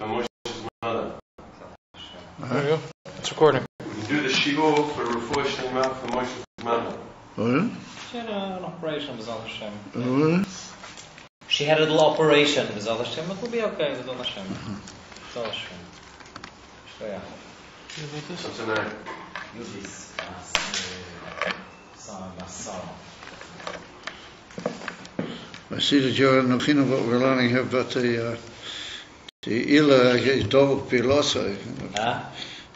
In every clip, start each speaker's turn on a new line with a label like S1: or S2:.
S1: for Moshe's mother.
S2: There you go. It's recording.
S1: We do the shiur for Refuah Shlema for Moshe's mother.
S3: What?
S4: She had an operation with Bezal Hashem.
S3: What?
S4: She had a little operation with Bezal Hashem. It will be okay with Bezal Hashem. Bezal Hashem. Yeah.
S1: What's the name?
S4: Yudis.
S3: I see that you're in the beginning of what we're learning here about the Ila is Dovuk Pilosa.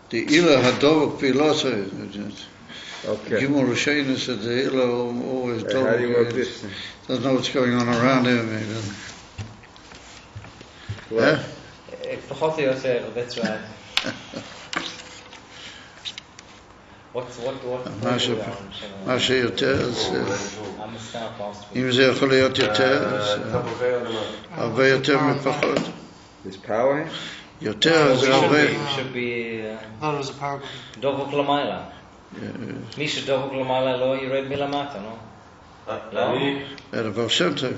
S3: The Ila had Dovuk Pilosa.
S5: Okay.
S3: Gimel Rishaina said the Ila always Dovuk.
S5: How do you work this?
S3: Doesn't know what's going on around him.
S5: Well,
S4: That's right. What
S3: Masha יותר,
S4: I'm a staff last week.
S3: אם זה יכול להיות יותר, הרבה יותר מפחות.
S5: There's power?
S3: יותר זה הרבה.
S4: Should be
S2: I thought it was a power button.
S4: דבוק למעלה. מי שדבוק למעלה לא ירד מלמטה, לא?
S3: זה דבר שם טוב.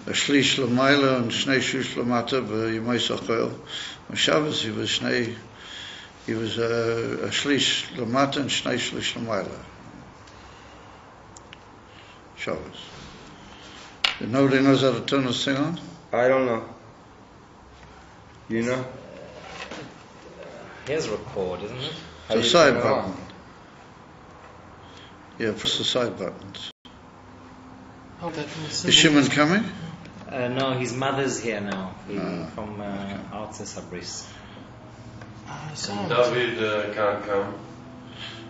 S3: השליש למעלה ושני שליש למטה בימי שחר. בשבת he was a shlish lamata and shnei shlish lamayla. Shabbos. Nobody knows how to turn this thing on?
S5: I don't know. You know?
S4: Here's record, isn't it?
S3: The side button. Yeah, press the side buttons.
S2: Oh, that
S3: Is Shimon coming?
S4: No, his mother's here now. From Artsy Sabris.
S1: David can't come.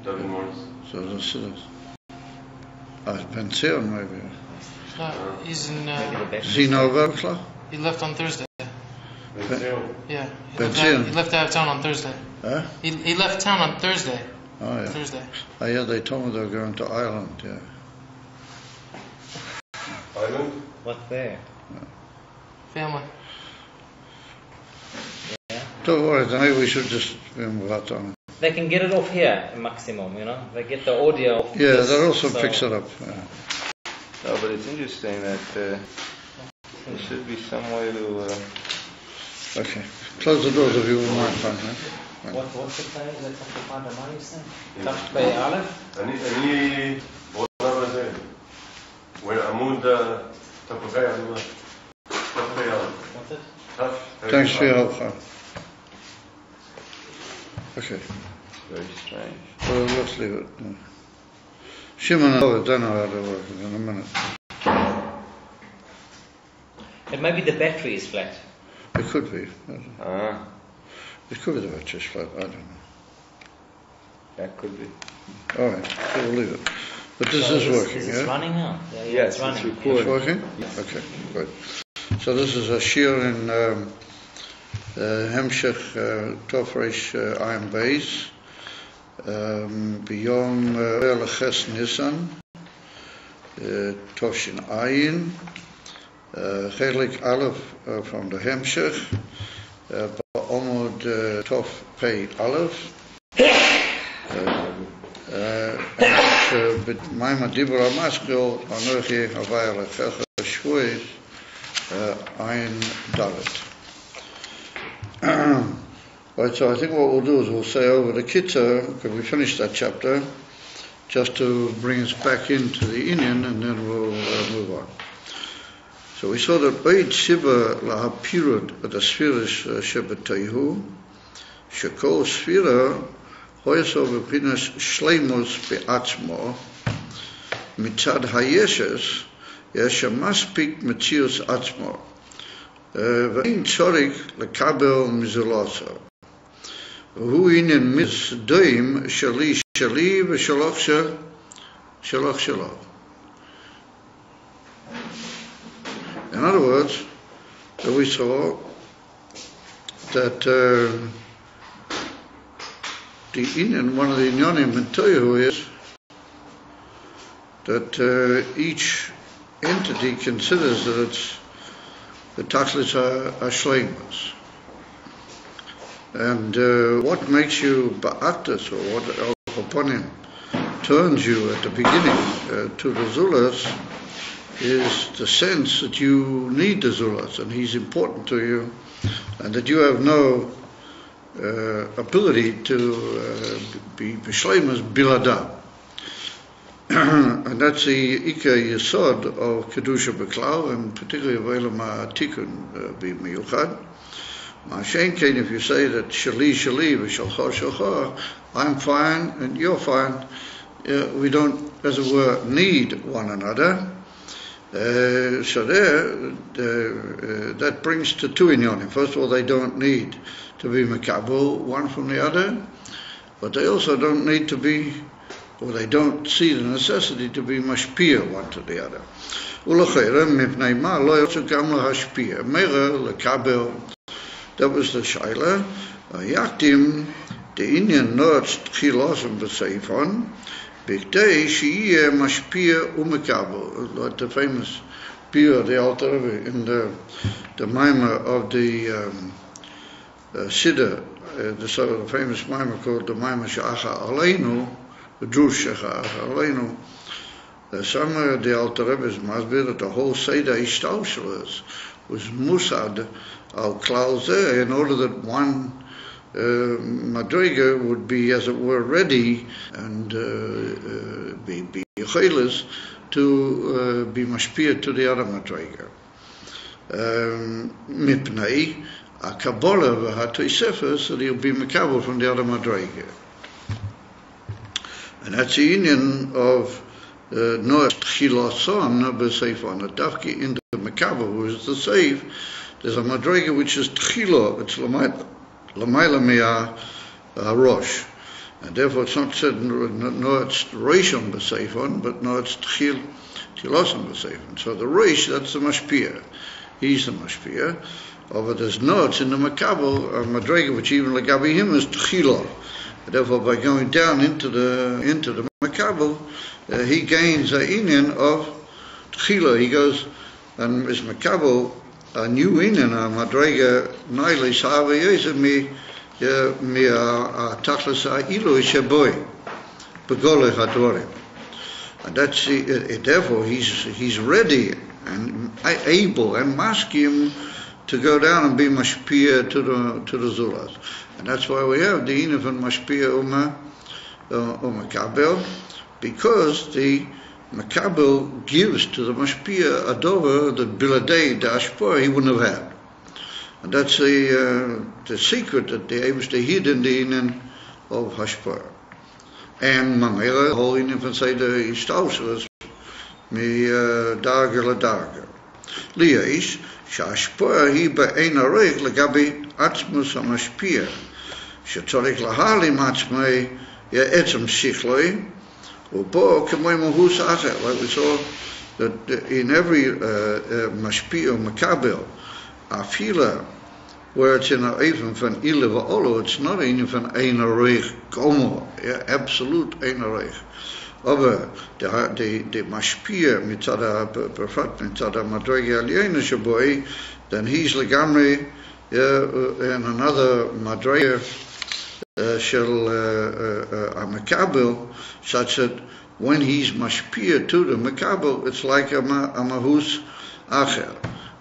S1: David Morris.
S3: So this is it's Pension maybe.
S2: He's in.
S3: Does he know about it?
S2: He left on Thursday. Yeah.
S3: Pension.
S2: He left out of town on Thursday.
S3: Huh?
S2: He left town on Thursday.
S3: Oh yeah.
S2: Thursday.
S3: Oh yeah, they told me they were going to Ireland. Yeah.
S1: Ireland?
S4: What's there?
S2: Family.
S3: Don't worry, maybe we should just move out on it.
S4: They can get it off here, maximum, you know. They get the audio off.
S3: Yeah,
S4: this,
S3: that also
S4: so
S3: picks it up.
S5: No, but it's interesting that there should be some way to...
S3: Okay. Close the doors if you wouldn't mind, fine, huh?
S4: What's the page? Let's have to find the money, sir. Touch by Aleph.
S1: אני בעולם הזה, עמוד תפוחי אדמה. תפוחי אדמה.
S4: What's it?
S3: Thanks for your help, huh? Okay.
S5: Very strange.
S3: Well, let's leave it. Shimon and I don't know how to work it in a minute.
S4: It may be the battery is flat.
S3: It could be.
S5: Ah,
S3: It could be the battery's flat. I don't know.
S5: that could be.
S3: All right, so we'll leave it. But this is working,
S4: Is
S3: yeah?
S4: it running now?
S5: Yes,
S4: it's running.
S5: it's recording.
S3: It's working? Okay, good. So this is a shiur in Hemshech Tofresh Ayin Beis Biyom Leches Nissan Tovshin Ayin Chelik Aleph from the Hemshech Ba'omod Tov Pei Aleph B'mayma Dibra Maskil Anochi Havaya Lechecha Shvuis Ayin Dalet. Right, so I think what we'll do is we'll say over the Kitzur, because we finished that chapter, just to bring us back into the Inyan, and then we'll move on. So we saw that Oid Siba Lahapirud at the Sphirish Shebetayhu, Shekol Sphira, Hoyaso Bepinas Shleimus Beatzmo, Mitzad Hayeshes, יש מספיק מציאוס עצמו ואין צורך לקבל מזולוסו והוא עניין מסדויים שלי ושלוך שלו. In other words, we saw that the inyan, one of the inyanim in Toyahu is that each entity considers that it's the tachlis are shleimus. And what makes you ba'atas, or what upon him turns you at the beginning to the zulas, is the sense that you need the zulas and he's important to you, and that you have no ability to be Bishleimus Biladam. And that's the Ika Yesod of Kedusha Beklau, and particularly of Elam HaTikun B'miyuchad. Ma'ashen Kain, if you say that Shali Shali v'Shalcha Shalcha, I'm fine and you're fine, we don't, as it were, need one another. So that brings to two inyanim. First of all, they don't need to be mekabel one from the other, but they also don't need to be, or they don't see the necessity to be mashpia one to the other. That was the shaila. Yaktim the Indian notes tchilosim b'seifon, b'ktei she'iyeh mashpia umekabel, like the famous pir, the Alter Rebbe, in the Maimah of the Siddur, the sort of the famous Maimah called the Maimah She'acha Aleinu, the Drush She'acha Aleinu. Somewhere the Alter Rebbe's masbir that the whole Seder Ishtaushel was musad al klal zeh, in order that one madriga would be, as it were, ready and be chelis to be mashpia to the other madriga. Mipnei a kabbalah v'hatoisefah, so he'll be mekabel from the other madriga. And that's the union of no tchilason b'seifon, a dafki in the mekabel, who is the safe. There's a madriga which is tchila, it's Lamaila Mea Rosh. And therefore it's not said, no, it's Rishon B'Seifon, but no, it's Tchiloson B'Seifon. So the Rish, that's the Mashpia. He's the Mashpia. But there's notes in the Makabel, a Madrega, which even Lagabi him is Tchilo. Therefore by going down into the Makabel, he gains a inyan of Tchilo. He goes, and is Makabel, a new inyan, a madrega naili sahava yeza mi a tachlis a ilu sheboy begole hadvorim, and that's therefore he's ready and able and maskim to go down and be mashpia to the zulas, and that's why we have the inyan and mashpia kabel, because the Makabel gives to the Mashpia a dover that Biladei, the Ashpor, he wouldn't have had. And that's the secret that the Eibishter hid in the Inyan of Hashpor. And Mamela, the whole Inyan van Seder Ishtauselis, mi Dager la Dager. Lieish, Shashpor, he be'ein areich legabi atzmus ha-Mashpia, shetzorich lahalim atzmei etzem sichloi, like we saw that in every mashpi or makabel, afila, where it's in a even van ile va'olo, it's not even van ein areich gomo, absolute ein areich. Aber the mashpia mitzada perfat mitzada madrege aliyena shaboy, then he's legamri in another madrege shel a makabel, such that when he's mashpia to the makabel, it's like a mahus acher.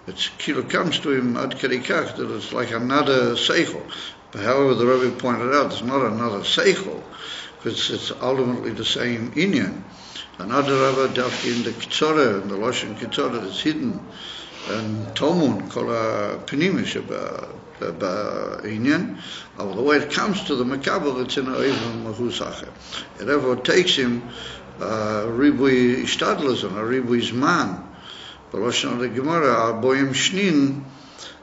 S3: It's kilo comes to him ad kerikach, that it's like another seichel. But however, the Rebbe pointed out, it's not another seichel, because it's ultimately the same inyan. Another Rebbe dafki in the kitzorah, in the lashon kitzorah, that's hidden, and tomun kol penimish inyan. The way it comes to the makabel, it's in a even mahus acher. It therefore takes him ribui ishtadlas and a ribui zman. The lashon of the Gemara, boyim shnin,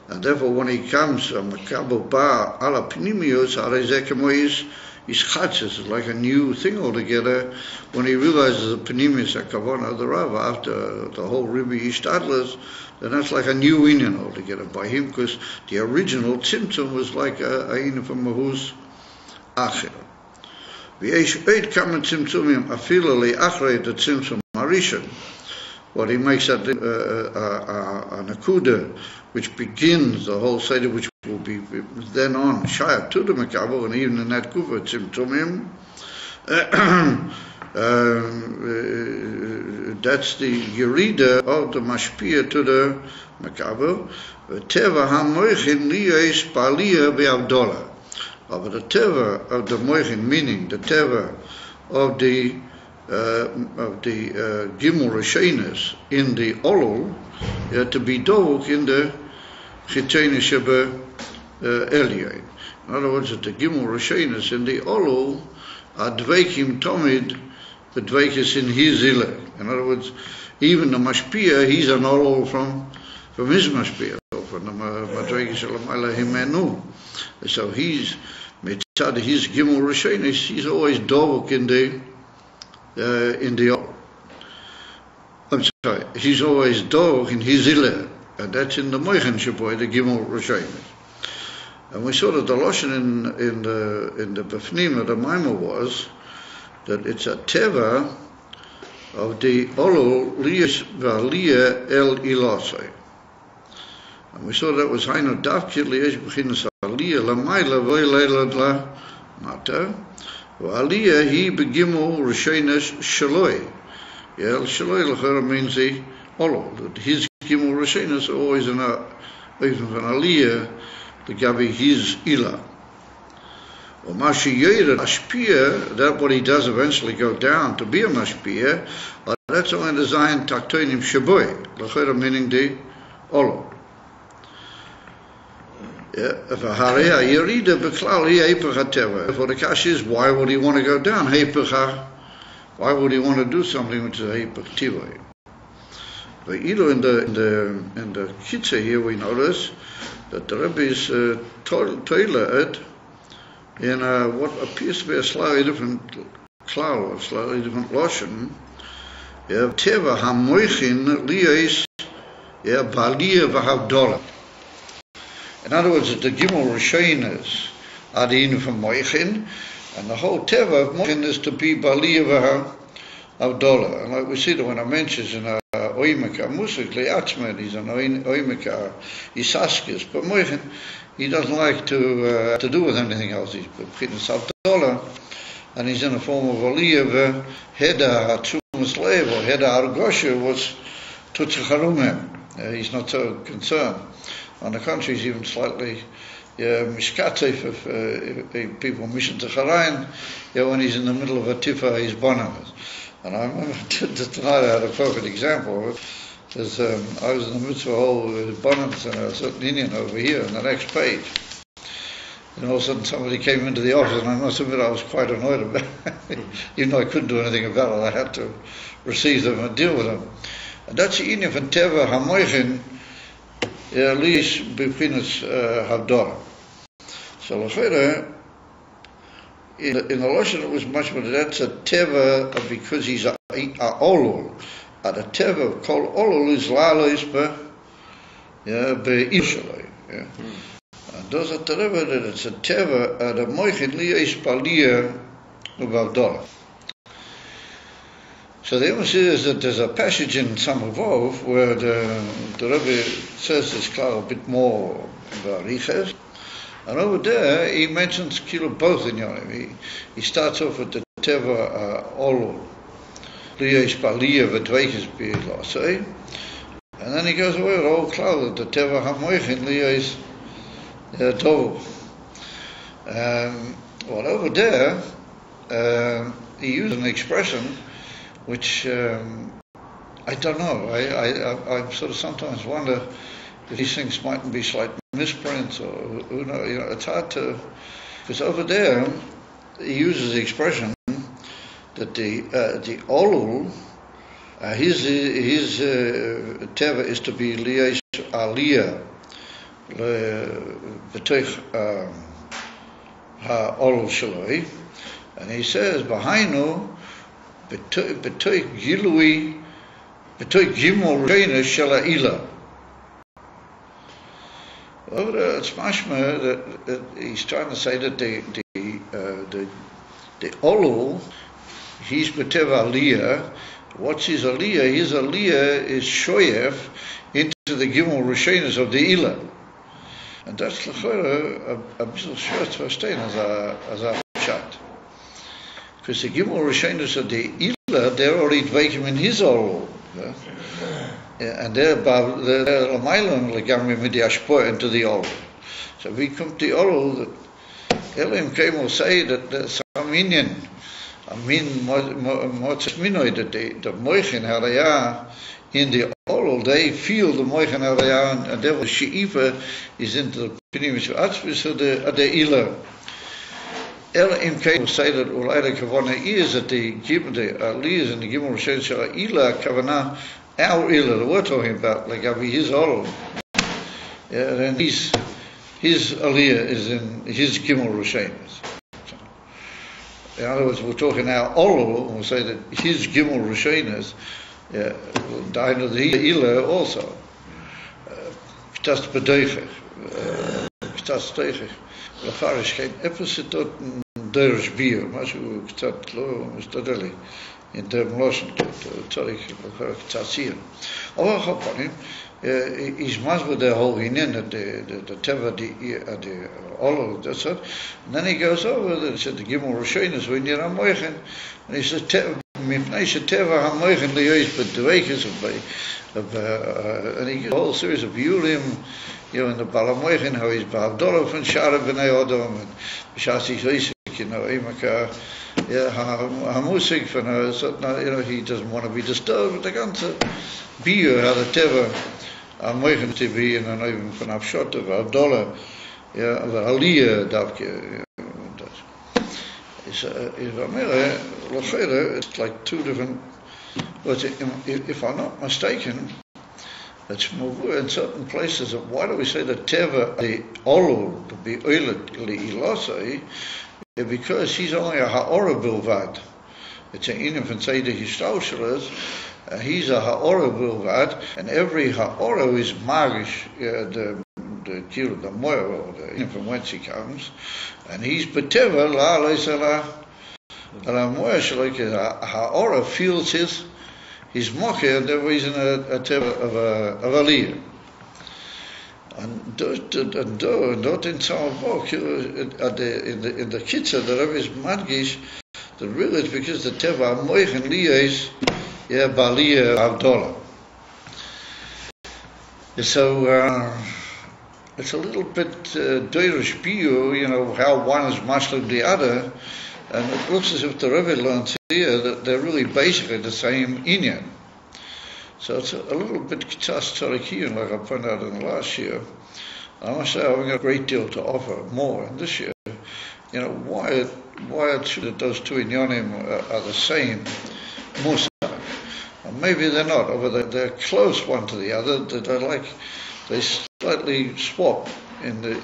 S3: and therefore when he comes, makabel ba ala penimius, arezeh kemo is chatzis, it's like a new thing altogether. When he realizes the penimius hakavana of the Rav after the whole ribui ishtadlas, then that's like a new inyan altogether by him, because the original tzimtzum was like a inyan from mahus acher. V'yesh eid kama tzimtzumim afila le'achrei the tzimtzum marishon. What he makes that a nakuda, which begins the whole seder, which will be then on shayat to the makabel, and even in that kufa tzimtzumim. That's the yerida of the mashpia to the makabel, Teva ha-moichin liyes ba'aliyah be'avdola. But the teva of the moichin, meaning the teva of the gimel rishenis in the olul, to be dovuk in the chiteni sheba elyon. In other words, that the gimel rishenis in the olul are dveikim tomid, the dveikis in his ila. In other words, even the mashpia, he's an olul from his mashpia, from the madreikis shalamayla himenu. So he's mitzad his gimel rishenis, he's always dovuk in the I'm sorry, he's always dog in his ila, and that's in the moichin shaboy, the gimel rishenis. And we saw that the lashon in the befnim of the maimah was that it's a teva of the olol liyas v'aliyah el ilasai. And we saw that was hainu davkir liyas b'chinas aliyah lamayla v'oilelad la mata. Aliyah he begimel rishenis shaloi. Yeah, shaloi l'chera means the olol. His gimel rishenis are always in a even from aliyah the gabi his ila. Or mashi yeda mashpia, that what he does eventually go down to be a mashpia. That's only designed taktoinim shaboi l'chera meaning the olol. Yeah, for the cash is, why would he want to go down? Why would he want to do something which is a hepech tivoi? But either in the kitza here we notice that the Rebbe is tailored in what appears to be a slightly different klal, a slightly different lashon. Yeah, teva hamoichin liyes, yeah, baliyah v'havdolah. In other words, the gimel rishenis are the in from moichin, and the whole teva of moichin is to be baliyah v'havdolah. And like we see that when I mentions in oimika musik liatzmed, he's an oimika isaskis, but moichin he doesn't like to do with anything else. He's b'chinas havdolah, and he's in a form of aliyah v'heda hatzumas lev or heda argosha was tutzicharumim. He's not so concerned. On the contrary, he's even slightly mishkatif if people mission to Charayin, when he's in the middle of a tifa, he's bonamas. And I remember tonight I had a perfect example of it. Because I was in the midst of a whole bonamas and a certain Indian over here on the next page. And all of a sudden somebody came into the office, and I must admit I was quite annoyed about it. Even though I couldn't do anything about it, I had to receive them and deal with them. And that's the Indian from Teva HaMoichin, at least b'chinas havdolah. So l'chera, in the lashon it was much more. That's a teva because he's a olol. And a teva of kol olol is la'alois be'ishaloi. And those are the rebbe that it's a teva the moichin liyes baliyah v'havdolah. So the emphasis is that there's a passage in Samavov where the Rebbe says this klal a bit more about Riches, and over there he mentions both in Yonim. He starts off with the Teva Olol, Liyes Baliyah V'Dveikis B'Lasei, and then he goes away with the whole klal that the Teva HaMoichin Liyes Tov. Well, over there he used an expression which I don't know. I sort of sometimes wonder if these things mightn't be slight misprints, or who knows. It's hard to, because over there he uses the expression that the olul, his teva is to be liyes aliyah b'toich ha-olul shaloi, and he says behind b'toich gilui, b'toich gimel rishenis shel ha'ila. Over there, it's mashma that he's trying to say that the olul, he's b'teva aliyah. What's his aliyah? His aliyah is shoyef into the gimel rishenis of the ila, and that's l'chora a bit short to verstehen as a pshat. Because the gimel rishenis of the ila, they're already dveikim in his olul. and they're Lamailan Legami with the Ashpo into the Ol. So we come to the Ol that Elohim came will say that there's some Indian, I mean, Motzminoi, that the Moichin Haraya in the Ol, they feel the Moichin Haraya, and therefore She'ifa is into the Pinimis Atzvis of the Ila. Elohim came will say that Ulaida Kavana is that the Aliyahs and the Gimel Rishon Shara Ila Kavana, our Ila that we're talking about, like his Ol. Yeah, and his Aliyah is in his Gimel Rishon. In other words, we're talking now Ol, and we'll say that his Gimel Rishonos will die to the Ila also. Ktas Bedeuchig. Ktas Teuchig. Lafarish geen epis tot Derish Bier, משהו קצת לא מסתדר לי. In term lossen tot צריך קצת סיר. אבל על כל פנים, is masber the whole in the teva the all of that. And then he goes over there, said the Gimel Rishonos when you're on Moichin, and he says mipnei teva hamoichin liyois bedweikes of and he gives a whole series of yulim, in the Balamoichin, how he's Ba'avdollah from Shara b'nei Odom and B'shasi Yisik, Imaka, Hamusik from he doesn't want to be disturbed with the ganze Biur, how the teva Moichin to be in an even from Afshot of Abdullah, the Aliyah Davke. It's like two different. But if I'm not mistaken, it's more in certain places. Why do we say the teva the olul to be oilet liilosai? Because he's only a ha'ora bilvad. It's an infant say the histaushras. He's a ha'ora bilvad, and every ha'ora is magish the kilo the moyer or the from whence he comes, and he's beteva la leisala la moyer like ha'ora feels his mocher, and there isn't a teva of a leader. And dort in some book in the kitzer that every is madgish the real is because the teva moich and liyas balia avdola. So it's a little bit doirish biu, how one is mashlim the other, and it looks as if the Rebbe learns here that they're really basically the same inyan. So it's a little bit k'tzas tzarikiyun, like I pointed out in the last year. I must say, I've got a great deal to offer more in this year. Why it should that those two inyanim are the same musa. Maybe they're not, but they're close one to the other. They slightly swap in the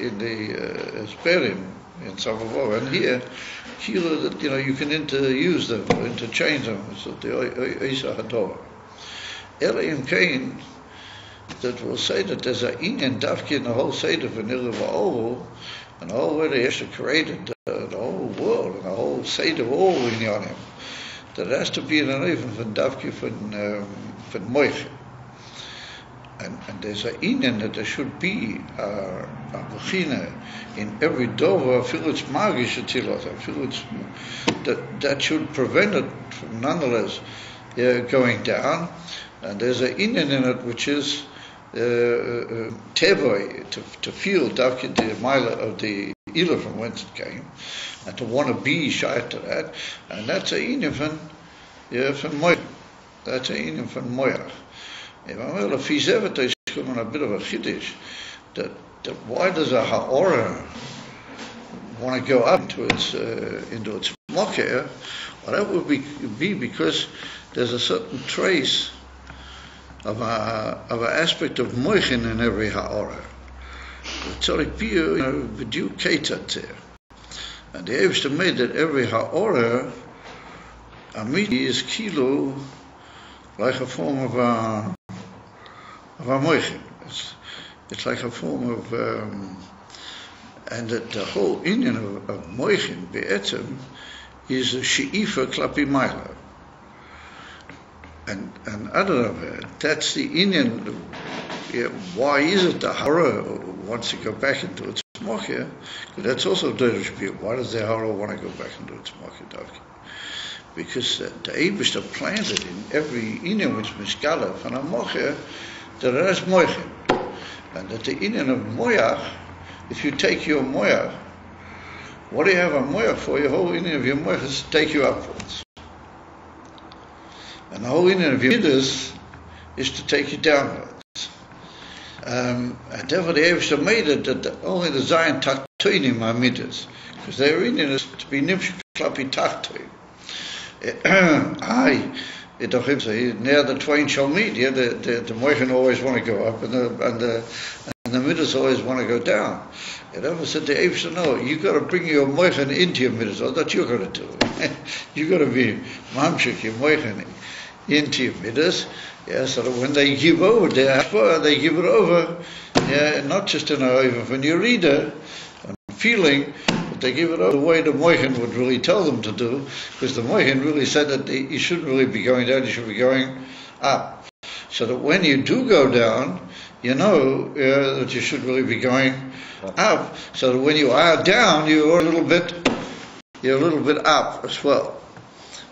S3: Esperim in some of them. And here, that you can interuse them, or interchange them. So the Isa Hadova. Elohim Cain that will say that there's an inyan dafki in the whole Seder for Nirva Ohu, and the whole way they actually created the whole world, and the whole Seder of all inyanim, that it has to be an even from dafki from Moich. And there's an inyan that there should be a bechina in every dover, I feel it's magish atilot, I feel it's that should prevent it from nonetheless going down. And there's an inyan in it which is tevoi, to feel davki the mila of the ila from whence it came, and to want to be shy to that, and that's an inyan from moyach. That's an inyan from moyach. If he's ever taken a bit of a chiddush, that why does a ha'ora want to go up into its mocher? Well, that would be because there's a certain trace of an aspect of moichin in every ha'ora. Tzorik biyu, b'diu ketat there. And the Eibishter made that every ha'ora, amidi is kilo, like a form of a moichin. It's like a form of, and that the whole inyan of moichin, be'etzem, is a she'ifa klapi maila. And other of it, that's the inyan. Why is it the hara wants to go back into its mochia? That's also derish biur. Why does the hara want to go back into its mochia? Because the Eibishter planted in every inyan which miskala from a mochia that's moichin. And that the inyan of moyach, if you take your moyach, what do you have a moyach for? Your whole inyan of your moyach is to take you upwards. And the whole inyan of your midas is to take you downwards. And therefore the Eivshter made it that only the Zion Tachtoinim are midas, because their inyan is to be nimshik klapi tachtoin. It doch say near the twain shall meet. Yeah, the moichin always want to go up, and the midas always want to go down. It ever said the Eivshter, no, you got to bring your moichin into your midas. Oh, that's you're going to do. You got to be mamshik your moichin into your midas. Yeah, so that when they give over their hashpah, they give it over. Yeah, not just in even when you read it and feeling. They give it over the way the moichin would really tell them to do, because the moichin really said that you shouldn't really be going down, you should be going up. So that when you do go down, you know that you should really be going up. So that when you are down, you're a little bit up as well.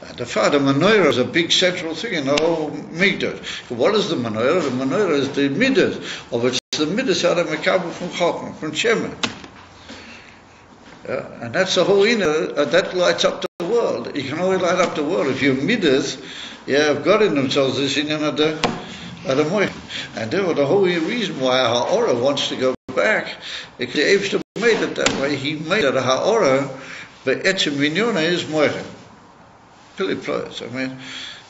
S3: And the menorah is a big central thing in the whole mikdash. What is the menorah? The menorah is the midas, of which the midas are the mekabel from chokmah, from shemen. And that's the whole inner, that lights up the world. You can only light up the world if your midas, have got in themselves this inyan of the moichin. And therefore the whole reason why a ha'ora wants to go back, because the Eivshter made it that way. He made it a ha'ora, but etzem minyona is moichin. Pili ployes. I mean,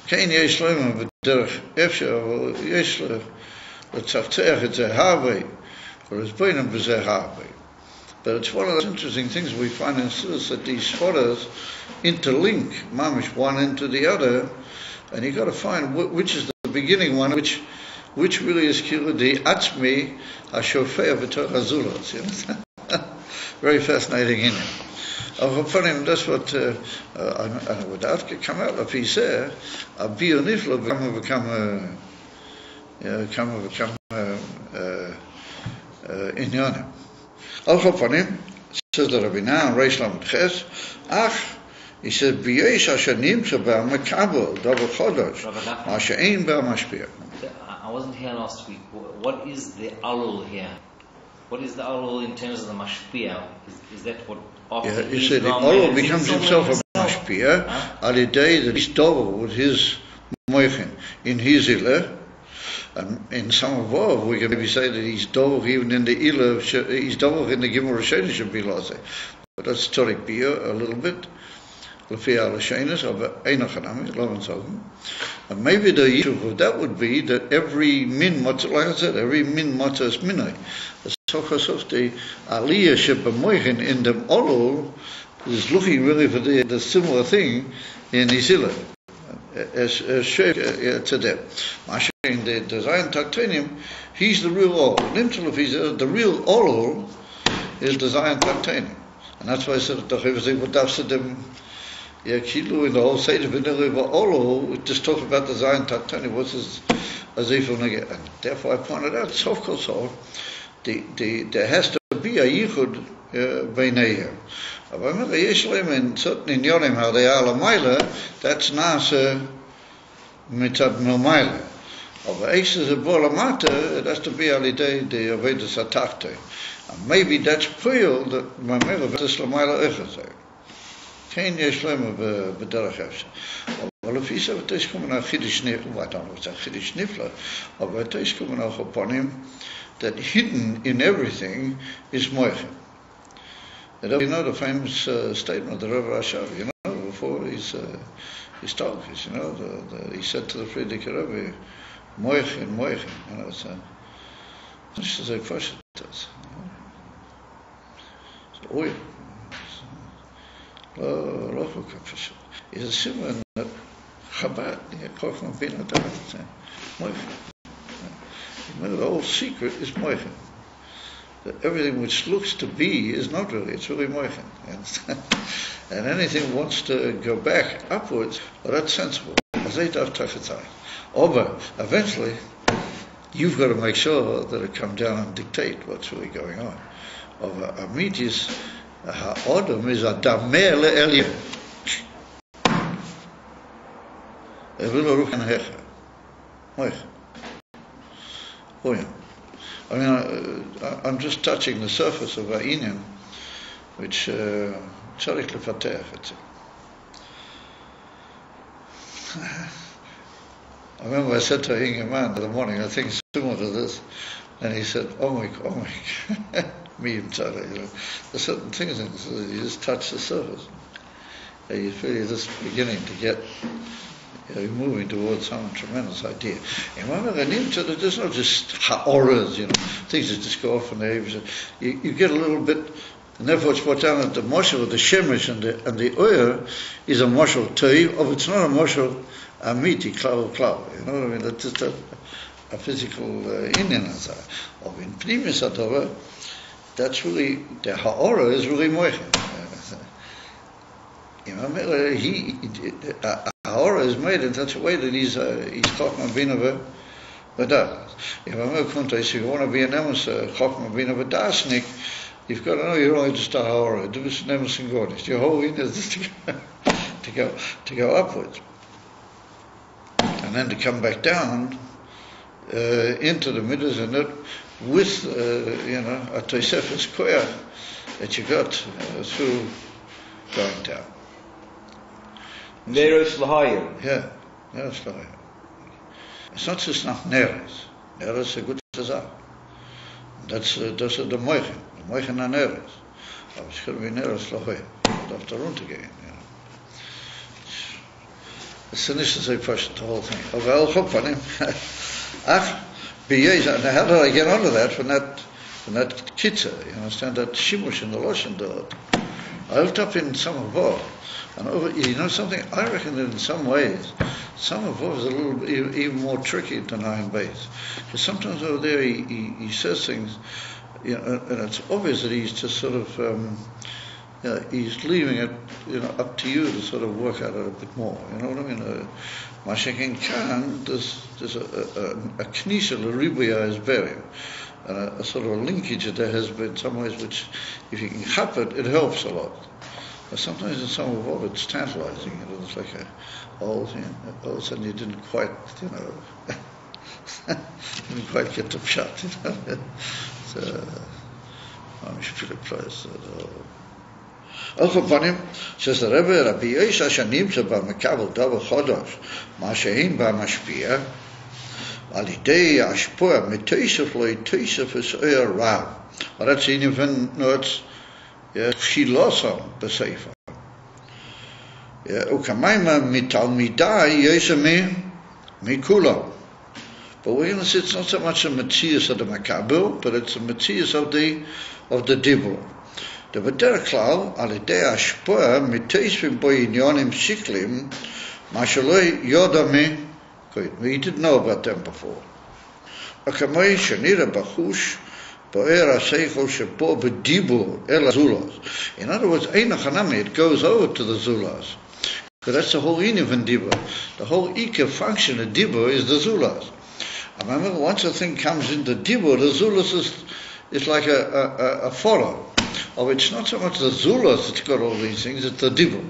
S3: kein yesh loim v'derech efsher, yesh lo, l'tzavtzeach et zeh harvei, or es boinem v'zeh harvei. But it's one of those interesting things we find in Siddur, that these photos interlink, mamish, one into the other, and you've got to find which is the beginning one, which really is the atzmi hashofeh v'tor hazulos. Very fascinating in it. That's what without come out of his a bioniflo become inyanim. Also van him, says the Rabbina, Reish Lamed Ches, he said, Beis Hashanim Sheba Mekabel, Double Chodosh, Masha'in Ba Mashpir.
S4: I wasn't here last week. What is the alul here? What is the alul in terms of the mashpia? Is that what after
S3: you said the alul becomes himself a mashpia, on the day that he's double with his moichin in his ilah. In some of Vov, we can maybe say that he's dovach even in the ilah, he's dovach in the Gimel Rishonim should be lase. But that's Torik Bia a little bit. And maybe the issue of that would be that every min matzah, like I said, every min matzah is minay. So the aliyah shebemoichin in the olol is looking really for the similar thing in Isilah. As to them. In the Zion Tachtonim, he's the real olol. The real olol is the Zion Tachtonim. And that's why I said that the Chavazim would have said them, Kilu in the whole state of Vinilva Olo, it just talks about the Zion Tachtonim, what's his Azif Unageh. And therefore I pointed out, Sof Kol Sof, there has to be a Yichud Beinayim. But I remember Yeshlim in certain Yonim how they are Lamaila, that's Nasa Mitzad Milmaila. Of Aces of Bolamata, it has to be Alidei the Avedis Atachte. And maybe that's Puyel that Mamela Vedas Lamaila Echazay. Kein Yeshlim B'derech Efshe. Well, if he said that he's coming out Chiddush Nifla, I don't know what's a Chiddush Nifla, but he's coming out upon him that hidden in everything is Moichin. You know the famous statement of the Rebbe Rashav, before his talk, he said to the Friedrich Rebbe, Moichin, so this is a question. So, oi, it's a similar Chabad, Kochman Bin Adat, Moichin. The whole secret is Moichin. That everything which looks to be is not really, it's really moichin. And anything wants to go back upwards, well, that's sensible. But eventually, you've got to make sure that it comes down and dictate what's really going on. Amitis, ha'odom is a damer le'elim. Moichin. Oh yeah. I mean, I'm just touching the surface of Ayin, which tzarich lefatech it. I remember I said to Ayin man in the morning, I think similar to this, and he said, oh my, me and tzarich, there's certain things in this, you just touch the surface. You feel you're just beginning to get, you're moving towards some tremendous idea. And remember, there's not just horrors, things that just go off in the air. You get a little bit, and therefore it's brought down that the moshel of the shemesh and the oil is a moshel toiv, or it's not a moshel amiti, klav. You know what I mean? That's just a physical Indian answer. Or in Pnimis Adova, that's really, the ha'ora is really moichin. Ha'ora is made in such a way that he's Chokmah Bina V'das. If you want to be an emes Chokmah Bina V'dasnik, you've got to know you're only just a Ha'ora. Do this emes and goddess. Your whole in is just to go upwards, and then to come back down into the middle and it with a Tosefes koyach that you got through going down.
S5: Neros Lahayim.
S3: Yeah, Neros Lahayim. It's not just nach Neros. Neros is a good Zah. That's the Moichen. The Moichen and Neros. Oh, it's going to be Neros Lahayim. You'd have to run again, It's nicht so first, the whole thing. Okay, I'll hope on him. Beis, and how did I get onto that from that kitzah? You understand that shimush in the Loshen dot. I looked up in some of Vov, and something, I reckon that in some ways, some of Vov is a little bit even more tricky than Ayin Beis. Because sometimes over there he says things, and it's obvious that he's just sort of, he's leaving it, up to you to sort of work out it a bit more. You know what I mean? Mashiach Khan, there's a knisha l'ribuya is buried. And a sort of a linkage that there has been in some ways which, if you can hap it, it helps a lot. But sometimes in some of it's tantalizing. It's like all of a sudden you didn't quite, didn't quite get the shot. So, I'm sure it plays. Al Kopanim says the Rebbe Rabbi Yosha Shanim Ba Mekabel Davar Chodosh Ma Shein Ba Mashpia Al Idei Ashpoa Metoisef Lo Toisef Es Oyer Rav. Maar dat zien van nooit Chilosan besefer. Ook Amaima Mitalmidai Yoseme Mikula. But we're going to say it's not so much a Matthias of the Makabel, but it's a Matthias of the Dibur. The B'derech Klal, al idei hashpoa mitoisfim bo inyonim shiklim, ma shelo yodame, we didn't know about them before. Akamoi shenira bachush bo'er haseichel shebo b'dibur el zulas. In other words, einach hanami, it goes over to the zulas. Because that's the whole inyan of dibur. The whole ikar function of dibur is the zulas. I remember once a thing comes into dibur, the zulas is like a follow. Oh, it's not so much the zulas that's got all these things, it's the dibur.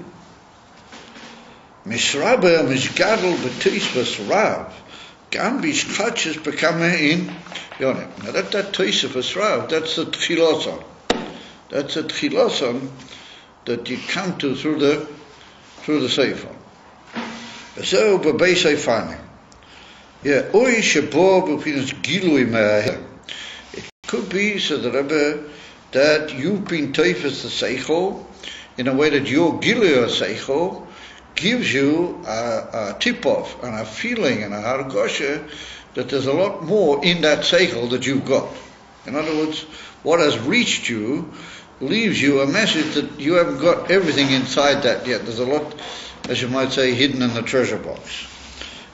S3: Mishraber mishgadol b'toisvas rav, gam b'shchachis bekame in yonim. Now that toisvas rav, that's the tchiloson. That's the tchiloson that you come to through the sefer. So b'beis eifanim. Yeah, oi shebo b'pinas gilui me'ahem. It could be, said the Rebbe, that you've been teifes the seichel in a way that your gilui seichel gives you a tip-off and a feeling and a hargosha that there's a lot more in that seichel that you've got. In other words, what has reached you leaves you a message that you haven't got everything inside that yet. There's a lot, as you might say, hidden in the treasure box.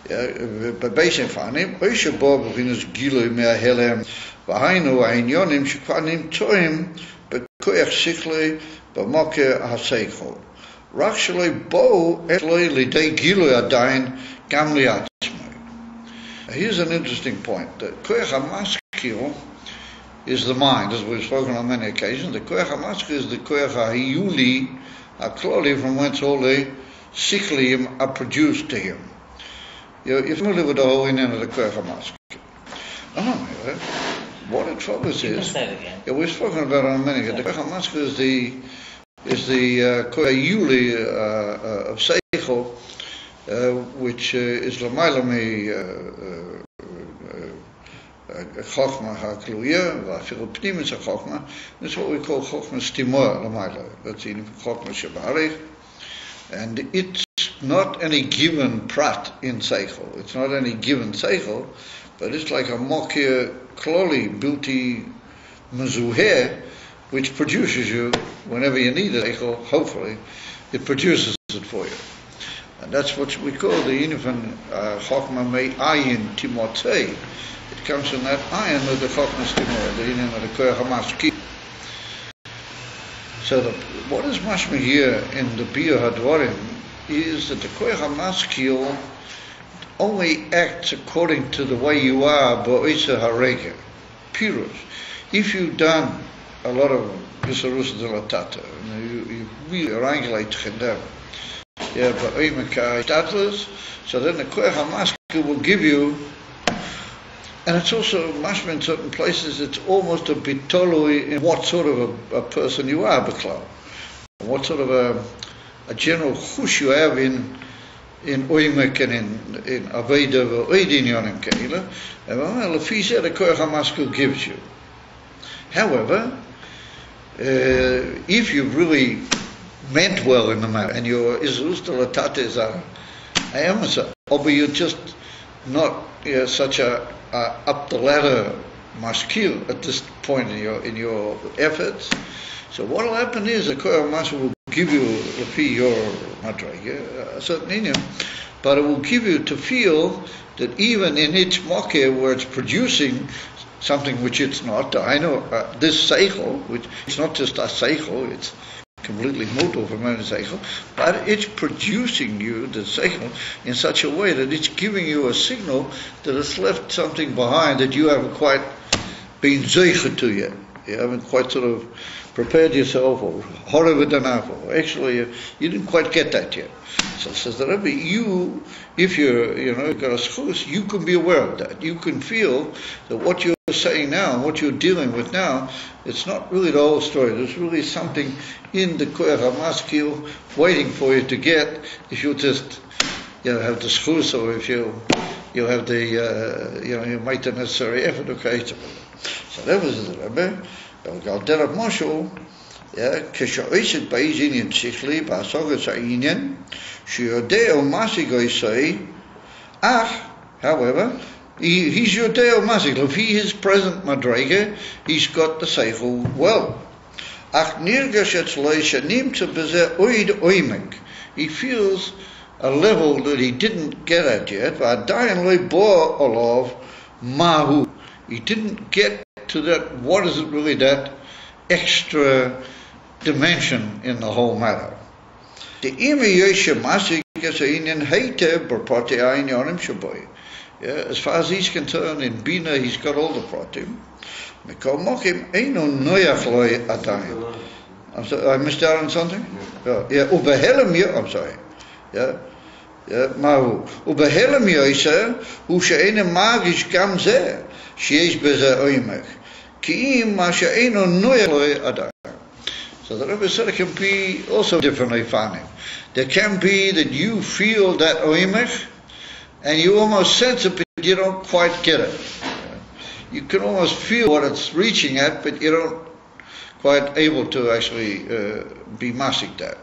S3: But basically, Oisha Bob Vinus Gilui Mea Helem Vahainu Ainyonim Shikwanim Toim Bekoyach Sikle Bamoke Haseichel. Rakshale Bo Etloi Lidei Gilui Adain Gamli Atzmai. Here's an interesting point. The Koyach HaMaskil is the mind, as we've spoken on many occasions. The Koyach HaMaskil is the Koyach HaHiyuli HaKloli, from whence all the Siklim are produced to him. You're familiar with the whole Indian of the Koyach HaMaskil. What it follows
S4: You can
S3: is,
S4: say it again.
S3: yeah, we've spoken about it in a minute. The Koyach HaMaskil is the Koyach Yuli of Seichel, which is Lamaila Chochma HaKluya, Vafilu Pnimis HaChochma. That's what we call Chochma Stimor Lamaila. That's in Chochma Shebarich. And it's not any given prat in Seichel. It's not any given Seichel, but it's like a Mokia Kloli, Bilti Mezuher, which produces you whenever you need it. Seichel, hopefully, it produces it for you. And that's what we call the Inifan Chokma Mei Ayin Timotzei. It comes from that Ayin of the Chokma Stimor, the Inyan of the Koyach HaMaskil. So what is mashma here in the Biyah Hadvarim is that the Koyach HaMaskil only acts according to the way you are, Bo'isa Harega, Pirush. If you've done a lot of Yisarus Delatata, you really arangulate Chendem, yeah, Bo'imaka Tatlas, so then the Koyach HaMaskil will give you. And it's also mashma in certain places. It's almost a bitolui in what sort of a person you are, B'klal. What sort of a general chush you have in oimek and in aveda v'oidin yonim keila. And lefisa the Koyach HaMaskil gives you. However, if you've really meant well in the matter and your izrus delatate are ayamasa, or you're just not such a up the ladder maskil at this point in your efforts. So what will happen is the Koyach HaMaskil will give you your madraga, a certain inyam, but it will give you to feel that even in its mokeh where it's producing something which it's not, I know this seichel, which it's not just a seichel, it's completely mutal from any seichel, but it's producing you, the seichel, in such a way that it's giving you a signal that it's left something behind that you haven't quite been zeicha to yet. You haven't quite sort of prepared yourself or horevidanaf. Actually, you didn't quite get that yet. So says the Rebbe, you, if you've got a schus, you can be aware of that. You can feel that what you're saying now, what you're dealing with now, it's not really the whole story. There's really something in the Koyach HaMaskil waiting for you to get if you just have the schus, or if you have the you make the necessary effort. Okay, so that was the Rebbe. Derek Moshul, כשאויסת Beis עניין שכלי בהשגת העניין, שיודע מה שגויסי, however, he's יודע מה זה, לפי his present madrega, he's got the seichel well. אך נרגש אצלו שנמצא בזה עוד עומק. He feels a level that he didn't get at yet, ועדיין לא בא עליו מהו. He didn't get to that, what is it really, that extra dimension in the whole matter. The as far as he's concerned, in Bina he's got all the pratim. I'm sorry, I missed out on something? I'm sorry. מהו? ובהלם יויסר הוא שאינו מרגיש גם זה שיש בזה עומק, כי אם מה שאינו נויח לו עדיין. So the Rebbe said it can be also differently found. There can be that you feel that oimech and you almost sense it, but you don't quite get it. You can almost feel what it's reaching at, but you don't quite able to actually be masik that.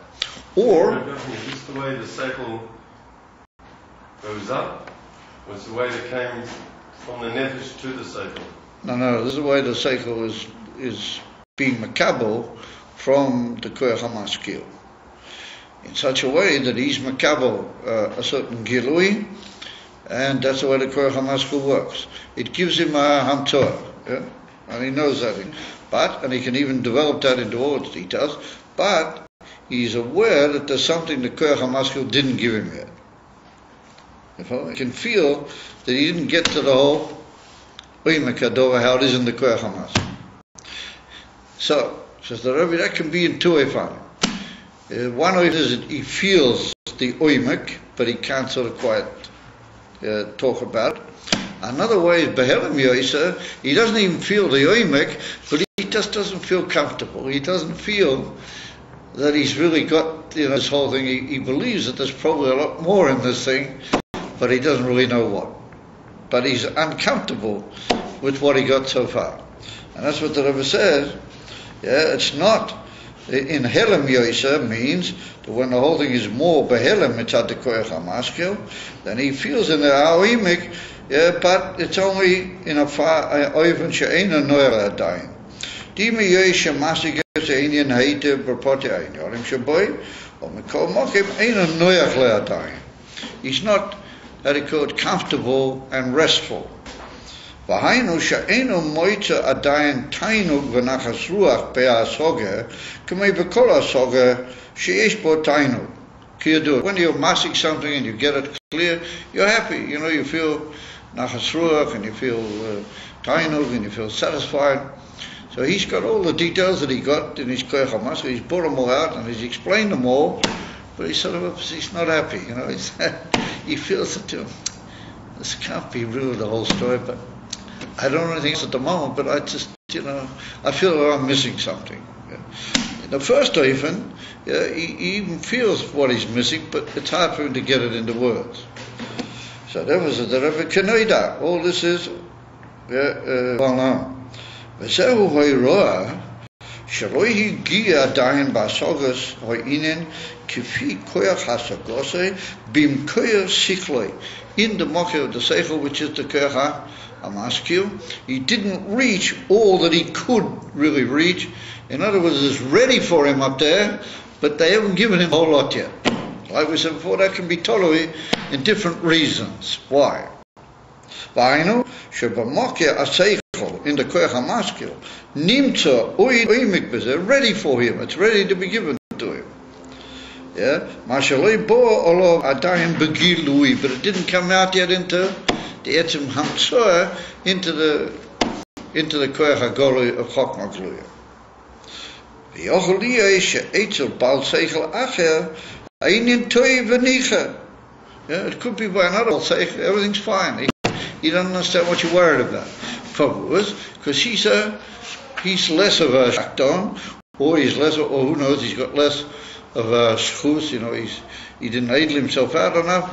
S3: Or
S1: is this the way the seichel goes up? Or it's the way that came from the nefesh to the seichel?
S3: No, this is the way the seichel is being makabel from the Koyach HaMaskil, in such a way that he's makabel a certain gilui, and that's the way the Koyach HaMaskil works. It gives him a hamtorah, and he knows that. And he can even develop that into all its details, but he's aware that there's something the Koyach HaMaskil didn't give him yet. He can feel that he didn't get to the whole Uimakadova, how it is in the Koyach HaMaskil. So, says the Rebbe, that can be in two ways. One way is that he feels the oimek, but he can't sort of quite talk about it. Another way is Behelim Yoisa. He doesn't even feel the oimek, but he just doesn't feel comfortable. He doesn't feel that he's really got, this whole thing. He believes that there's probably a lot more in this thing, but he doesn't really know what. But he's uncomfortable with what he got so far. And that's what the Rebbe says. Yeah, it's not in Helem Yoisa means that when the whole thing is more Behelem mitzad the koyach hamaskil, then he feels in the Aoimik, but it's only in a oiven she'ena noyer adayin. Dimi yoisha masik she'enyan haite berpote ayin yorim sheboy, or mikol mokim ena noyer le'adayin. He's not, how do you call it, comfortable and restful. V'hainu she'enu moitza adayin tainug v'nachas ruach be'asoger k'mei b'kol asoger she'esh bo tainug. When you're massing something and you get it clear, you're happy. You feel nachas ruach and you feel tainug and you feel satisfied. So he's got all the details that he got in his koyach hamas. He's brought them all out and he's explained them all, but he's not happy. He feels that this can't be really the whole story, but I don't know anything else at the moment, but I just, I feel that I'm missing something. In the first oifen, he even feels what he's missing, but it's hard for him to get it into words. So that was the Rebbe Kenoida. All this is well known. V'zehu hoiroa, shelo higia adayin b'asogos ho'inen kifi koyach hasagosei bim koyach sichloi. In the mocker of the seichel, which is the koyach hamaskil, he didn't reach all that he could really reach. In other words, it's ready for him up there, but they haven't given him a whole lot yet. Like we said before, that can be totally in different reasons. Why? V'ainu shebamokia aseichel in the koyach hamaskil nimtza oimik b'zeh, ready for him. It's ready to be given to him. Yeah, mashaloi bo olov adayin begilui, but it didn't come out yet into the etzim hamtzoah, into the koyach hagolui of chokma gluya. V'yocholiyah she'etzel bal seichel acher ayin toy v'nicha. Yeah, it could be by another seichel. Everything's fine. You don't understand what you're worried about. Problem was because he's less of a shakton, or he's less, or who knows, he's got less of a schus. He didn't idle himself out enough.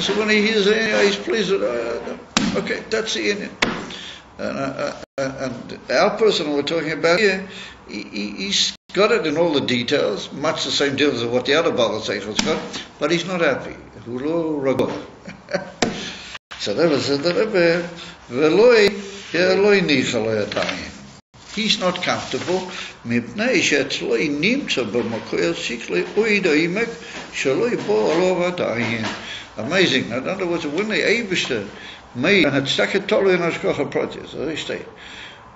S3: So when he hears he's pleased with, okay, that's the Indian. And our person we're talking about here, he's got it in all the details, much the same details as what the other Baal Seichel's got, but he's not happy. So that was the Rebbe. He's not comfortable. Amazing. In other words, when the Eibishter made, and it's stuck a totally in Ashkocha Proteus, as I state,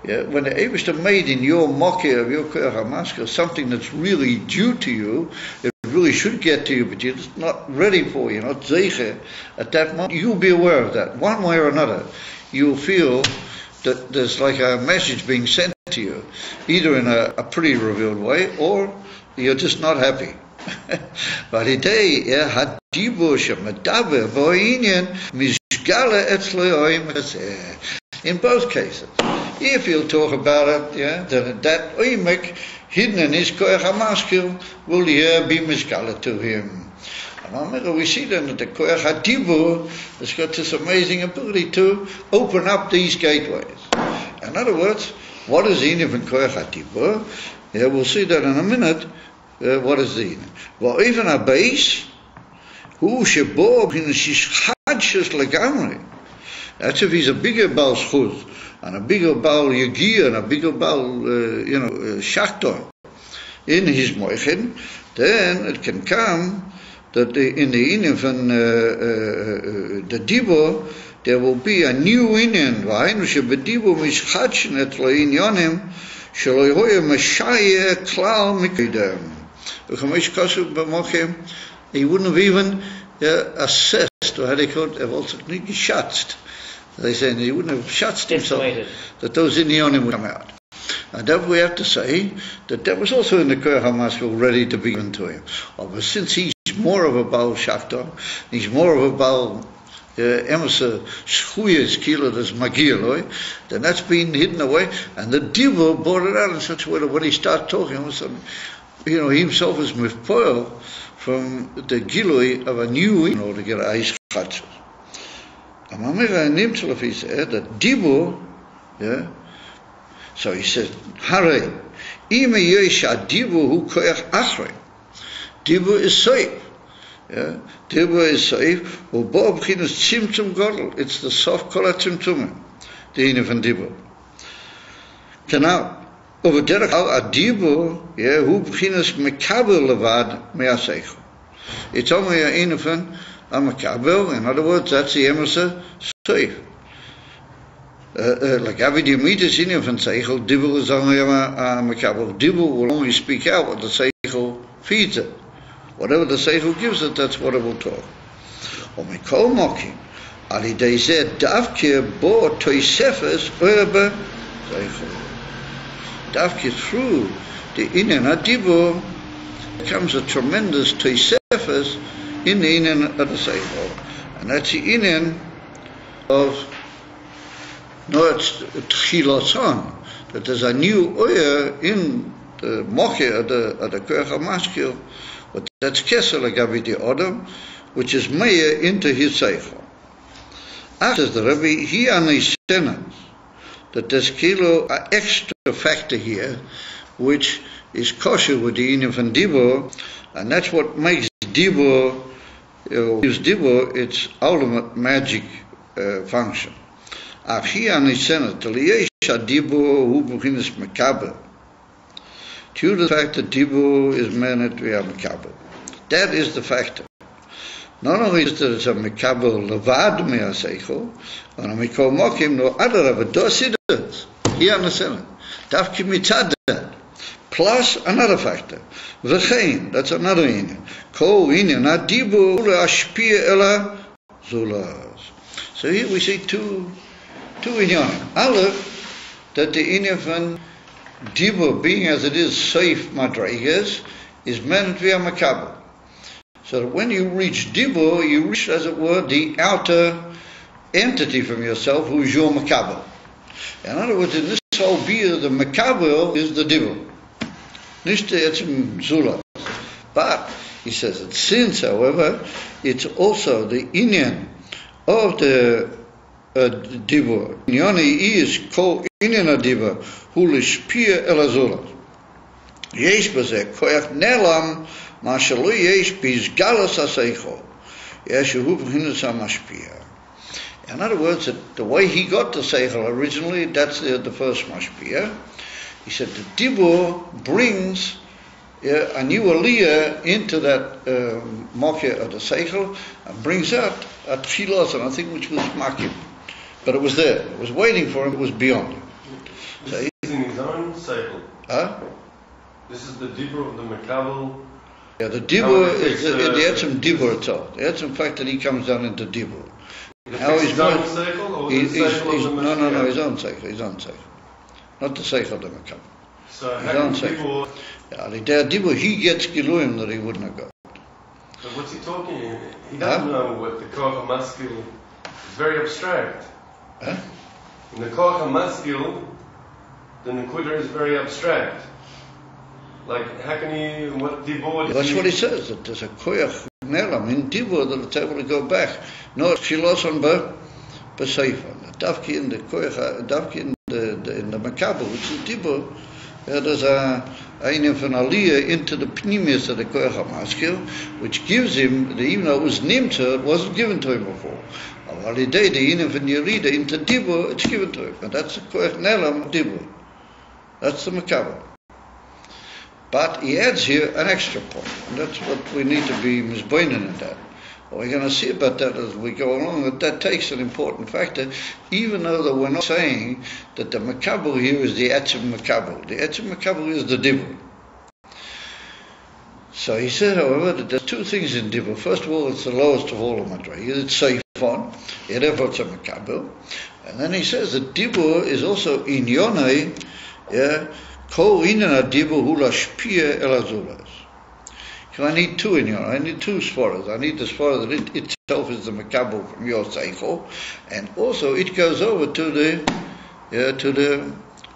S3: when the Eibishter made in your mokia of your Koyach HaMaskil something that's really due to you, it really should get to you, but you're just not ready for, you're not zeiche at that moment, you'll be aware of that. One way or another, you'll feel that there's like a message being sent to you, either in a pretty revealed way, or you're just not happy. In both cases, if you'll talk about it, then that oimek hidden in his koyach hamaskil will be mishgala to him. And we see then that the koyach hadibur has got this amazing ability to open up these gateways. In other words, what is the in of koyach hadibur? We'll see that in a minute. What is the in? Well, even a Beis, who shebo b'nishishchadshus legamri. That's if he's a bigger Baal Schuz, and a bigger Baal Yagir, and a bigger Baal, Shachtor in his Moichin, then it can come that in the Inyan from the Dibo, there will be a new Inyan, V'hainu shebedibo mishchadshin et lo inyonim, shelo yehoye mashayeh klal mikidem. V'chamesh kosov b'mochem, he wouldn't have even assessed, or how they call it, also geschätzt. They say he wouldn't have shut himself that those Inyanim would come out. And that we have to say that was also in the Koyach HaMaskil ready to be given to him. But since he's more of a Baal Shaftar, he's more of a Baal Emerson Schuyes Kilo, that's Magiloi, then that's been hidden away, and the Dibur brought it out in such a way that when he started talking, all of a sudden, he himself is mifpoil from the Giloi of a new in order to get Aish Chatzos. And Mamega Nimtzlef, he said that Dibur, so he said, Hare, Ime Yesha Dibur hu koyach achre. Dibur is safe. Dibur is safe. Ubo b'chinas tzimtzum godel. It's the soft color tzimtzumim. The inif and Dibur. Now, over derech al Dibur, hu b'chinas mekabel levad me'aseichel. It's only a inif and a mekabel. In other words, that's the emersa safe. Like Avid Yamitas inif and seichel, Dibur is only a mekabel. Dibur will only speak out what the seichel feeds it. Whatever the Seichel gives it, that's what it will talk. Or Mikol Mokim, Ali Deizet Davke Bo Toisefes Urbe Seichel. Davke through the Inyan Adibur comes a tremendous Toisefes in the Inyan of the Seichel. And that's the Inyan of not Tchilotzon, that there's a new oil in the Moche of the Koach HaMaskil. But that's Kesel Agavi the Odom, which is Meir into his Seichel. Says the Rebbe, he understands that there's kilo an extra factor here, which is kosher with the Inif and Dibur, and that's what makes Dibur, gives Dibur its ultimate magic function. Ach he understands that Liesh Dibur hu b'chinas mekaber. Due to the fact that Dibur is meant to be a Mekabel. That is the factor. Not only is that it's a Mekabel levad mea seichel, and a Mikol Mokim no other of it does it. He understands it. Dafki mitzad that. Plus another factor. V'chein, that's another inyan. Kol inyan, not Dibur le'ashpia ela zulas. So here we see two inyanim. Aleph, that the inyan van Dibur, being as it is safe madrigas, is meant to be a makabel. So that when you reach Dibur, you reach, as it were, the outer entity from yourself who is your makabel. In other words, in this whole beer, the makabel is the Dibur. Nishte etzim zula. But, he says that since, however, it's also the inyan of the Dibur. Inyani is called inyan Dibur. Hulishpia elazulas. Yesh b'zeh koyach nelam ma shelo yesh b'izgalas haseichol. Yeshu b'chinas hamashpia. In other words, the way he got the seichel originally, that's the first mashpia. He said the Dibur brings a new aliyah into that mokia of the seichel and brings out a tchilos, and I think which was makim. But it was there. It was waiting for him. It was beyond him. So
S1: in his own seichel. This is the Dibur of the Makabel.
S3: Yeah, the Dibur is the Etzim Dibur itself. The Etzim fact that he comes down into Dibur.
S1: How his own seichel or the seichel of the Makabel?
S3: No, his own seichel. Not the seichel of the Makabel.
S1: So
S3: his own seichel. Yeah, the Dibur, he gets Giluim that he wouldn't have got.
S1: So what's he talking? He doesn't know what the Koach HaMaskil is. Very abstract. In the Koach HaMaskil, the Nekuda is very abstract. Like, how can you, what Dibur...
S3: That's what he says, that there's a koyach nelam in Dibur that it's able to go back. No, Shiloson b'Seifa. Davki in the koyach, Davki in the Makabel, which is Dibur, there's a inif and aliyah into the pneumius of the koyach HaMaskil, which gives him, even though it was nimta, it wasn't given to him before. Validate the inif and yerida into Dibur, it's given to him. And that's the koyach nelam Dibur. That's the Makabel. But he adds here an extra point, and that's what we need to be misboinen in that. We're going to see about that as we go along, that takes an important factor, even though we're not saying that the Makabel here is the Etzim Makabel. The Etzim Makabel is the Dibur. So he said, however, that there's two things in Dibur. First of all, it's the lowest of all of Madrigas. It's safe on, therefore it's a Makabel. And then he says that Dibur is also in Yonei, Ko inyan Dibur hu lashpia elazulas. So I need two in here. I need two svaras. I need the svara that it itself is the makabel from your seichel, and also it goes over to the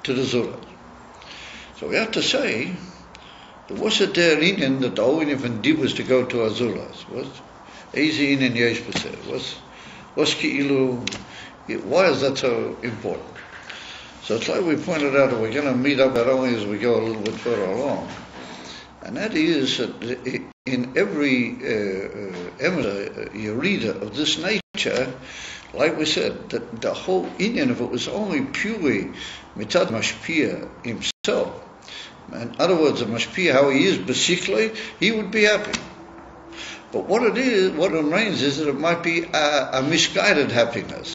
S3: zura. So we have to say, was it there in that the whole inyan from dib was to go to azulas? Was easy in yesh b'ser? Was ki'ilu? Why is that so important? So it's like we pointed out that we're going to meet up that only as we go a little bit further along. And that is that in every Yerida of this nature, like we said, that the whole inyan, if it was only purely mitzad mashpia himself, in other words, the mashpia, how he is basically, he would be happy. But what it is, what remains is that it might be a misguided happiness,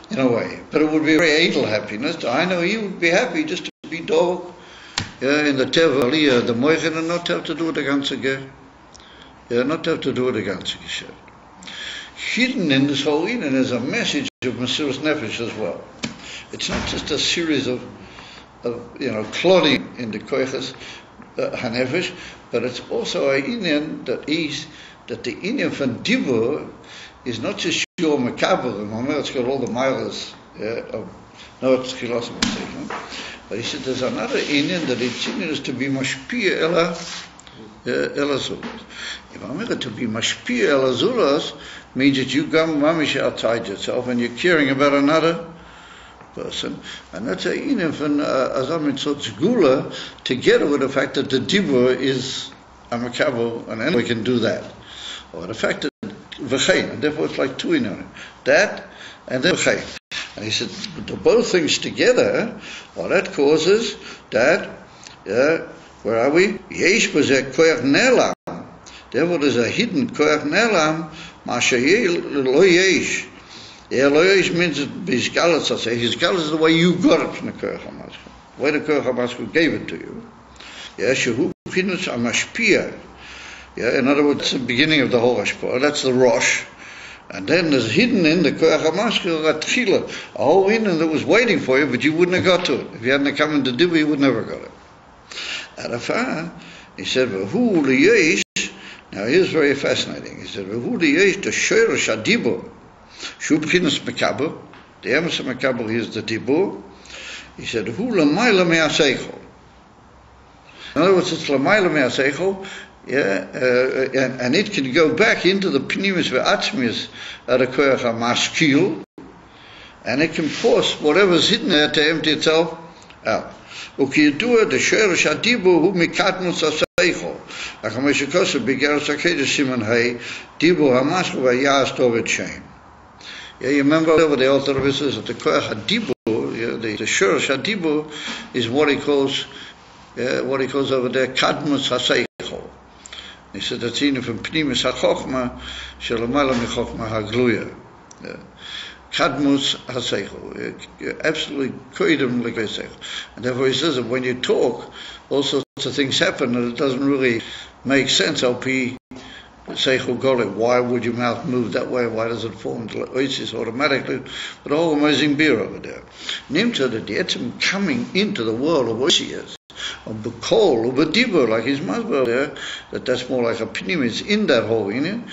S3: in a way. But it would be a very edel happiness. I know he would be happy just to be dog, in the teva aliyah, the moichen, and not have to do it against again. Not have to do it against again. Hidden in this whole inyan is a message of Mesiras Nefesh as well. It's not just a series of clodding in the koiches hanefesh, but it's also a inyan that the inyan from dibur is not just your makabel, and it's got all the miles of no it's chilosim, but he said there's another inyan that it's is to be mashpia ela zulas. If I'm to be mashpia ela zulas means that you come mamish outside yourself and you're caring about another person, and that's a inyan from azam mitzot gula, together with the fact that the dibur is a makabel, and anyone can do that, or the fact that v'chein, and therefore it's like two inyan, that and then v'chein. And he said the both things together, well, that causes that. Where are we? Yesh b'zeh koyach nelam. Therefore, there's a hidden koyach nelam. Mashayeh lo yesh. Lo yesh means his galus. I say his galus is the way you got it from the koyach hamaskil. The way the koyach hamaskil gave it to you. Shehu b'chinus amashpia. In other words, it's the beginning of the whole hashpah. That's the rosh. And then there's hidden in the koyach hamaskil that tchila, a whole inyan that was waiting for you, but you wouldn't have got to it. If you hadn't come into dibur, you would never got it. Arafah, he said, "V'hu liyesh." Now here's very fascinating. He said, "V'hu liyesh the shoresh adibur, shu b'chinas mekabel." The emes mekabel is the dibur. He said, "V'hu lamayla me'aseichel." In other words, it's lamayla me'aseichel. And it can go back into the pnimis ve'atzmius at a koyach hamaskil, and it can force whatever's hidden there to empty itself out. Ukiyadua the sheresh hadibur hu mikatmus aseichel. Akamesh kosa bigeres akedes siman hay dibur hamaskil v'yas tovet shem. You remember over the Alter Rebbe says that the koyach hadibur, the sheresh hadibur, is what he calls over there kadmus haseichel. He said that's in from pnimis hachochma shelamayla michochma hagluya. Kadmus haseichel, absolutely koidem like seichel. And therefore he says that when you talk, all sorts of things happen, and it doesn't really make sense. Alpi seichel gole. Why would your mouth move that way? Why does it fall into oasis automatically? But all amazing beer over there. Nimta that the etzim coming into the world of oisias, of b'kol, of b'dibur, like his masber there, that's more like a pnimis in that whole inyan.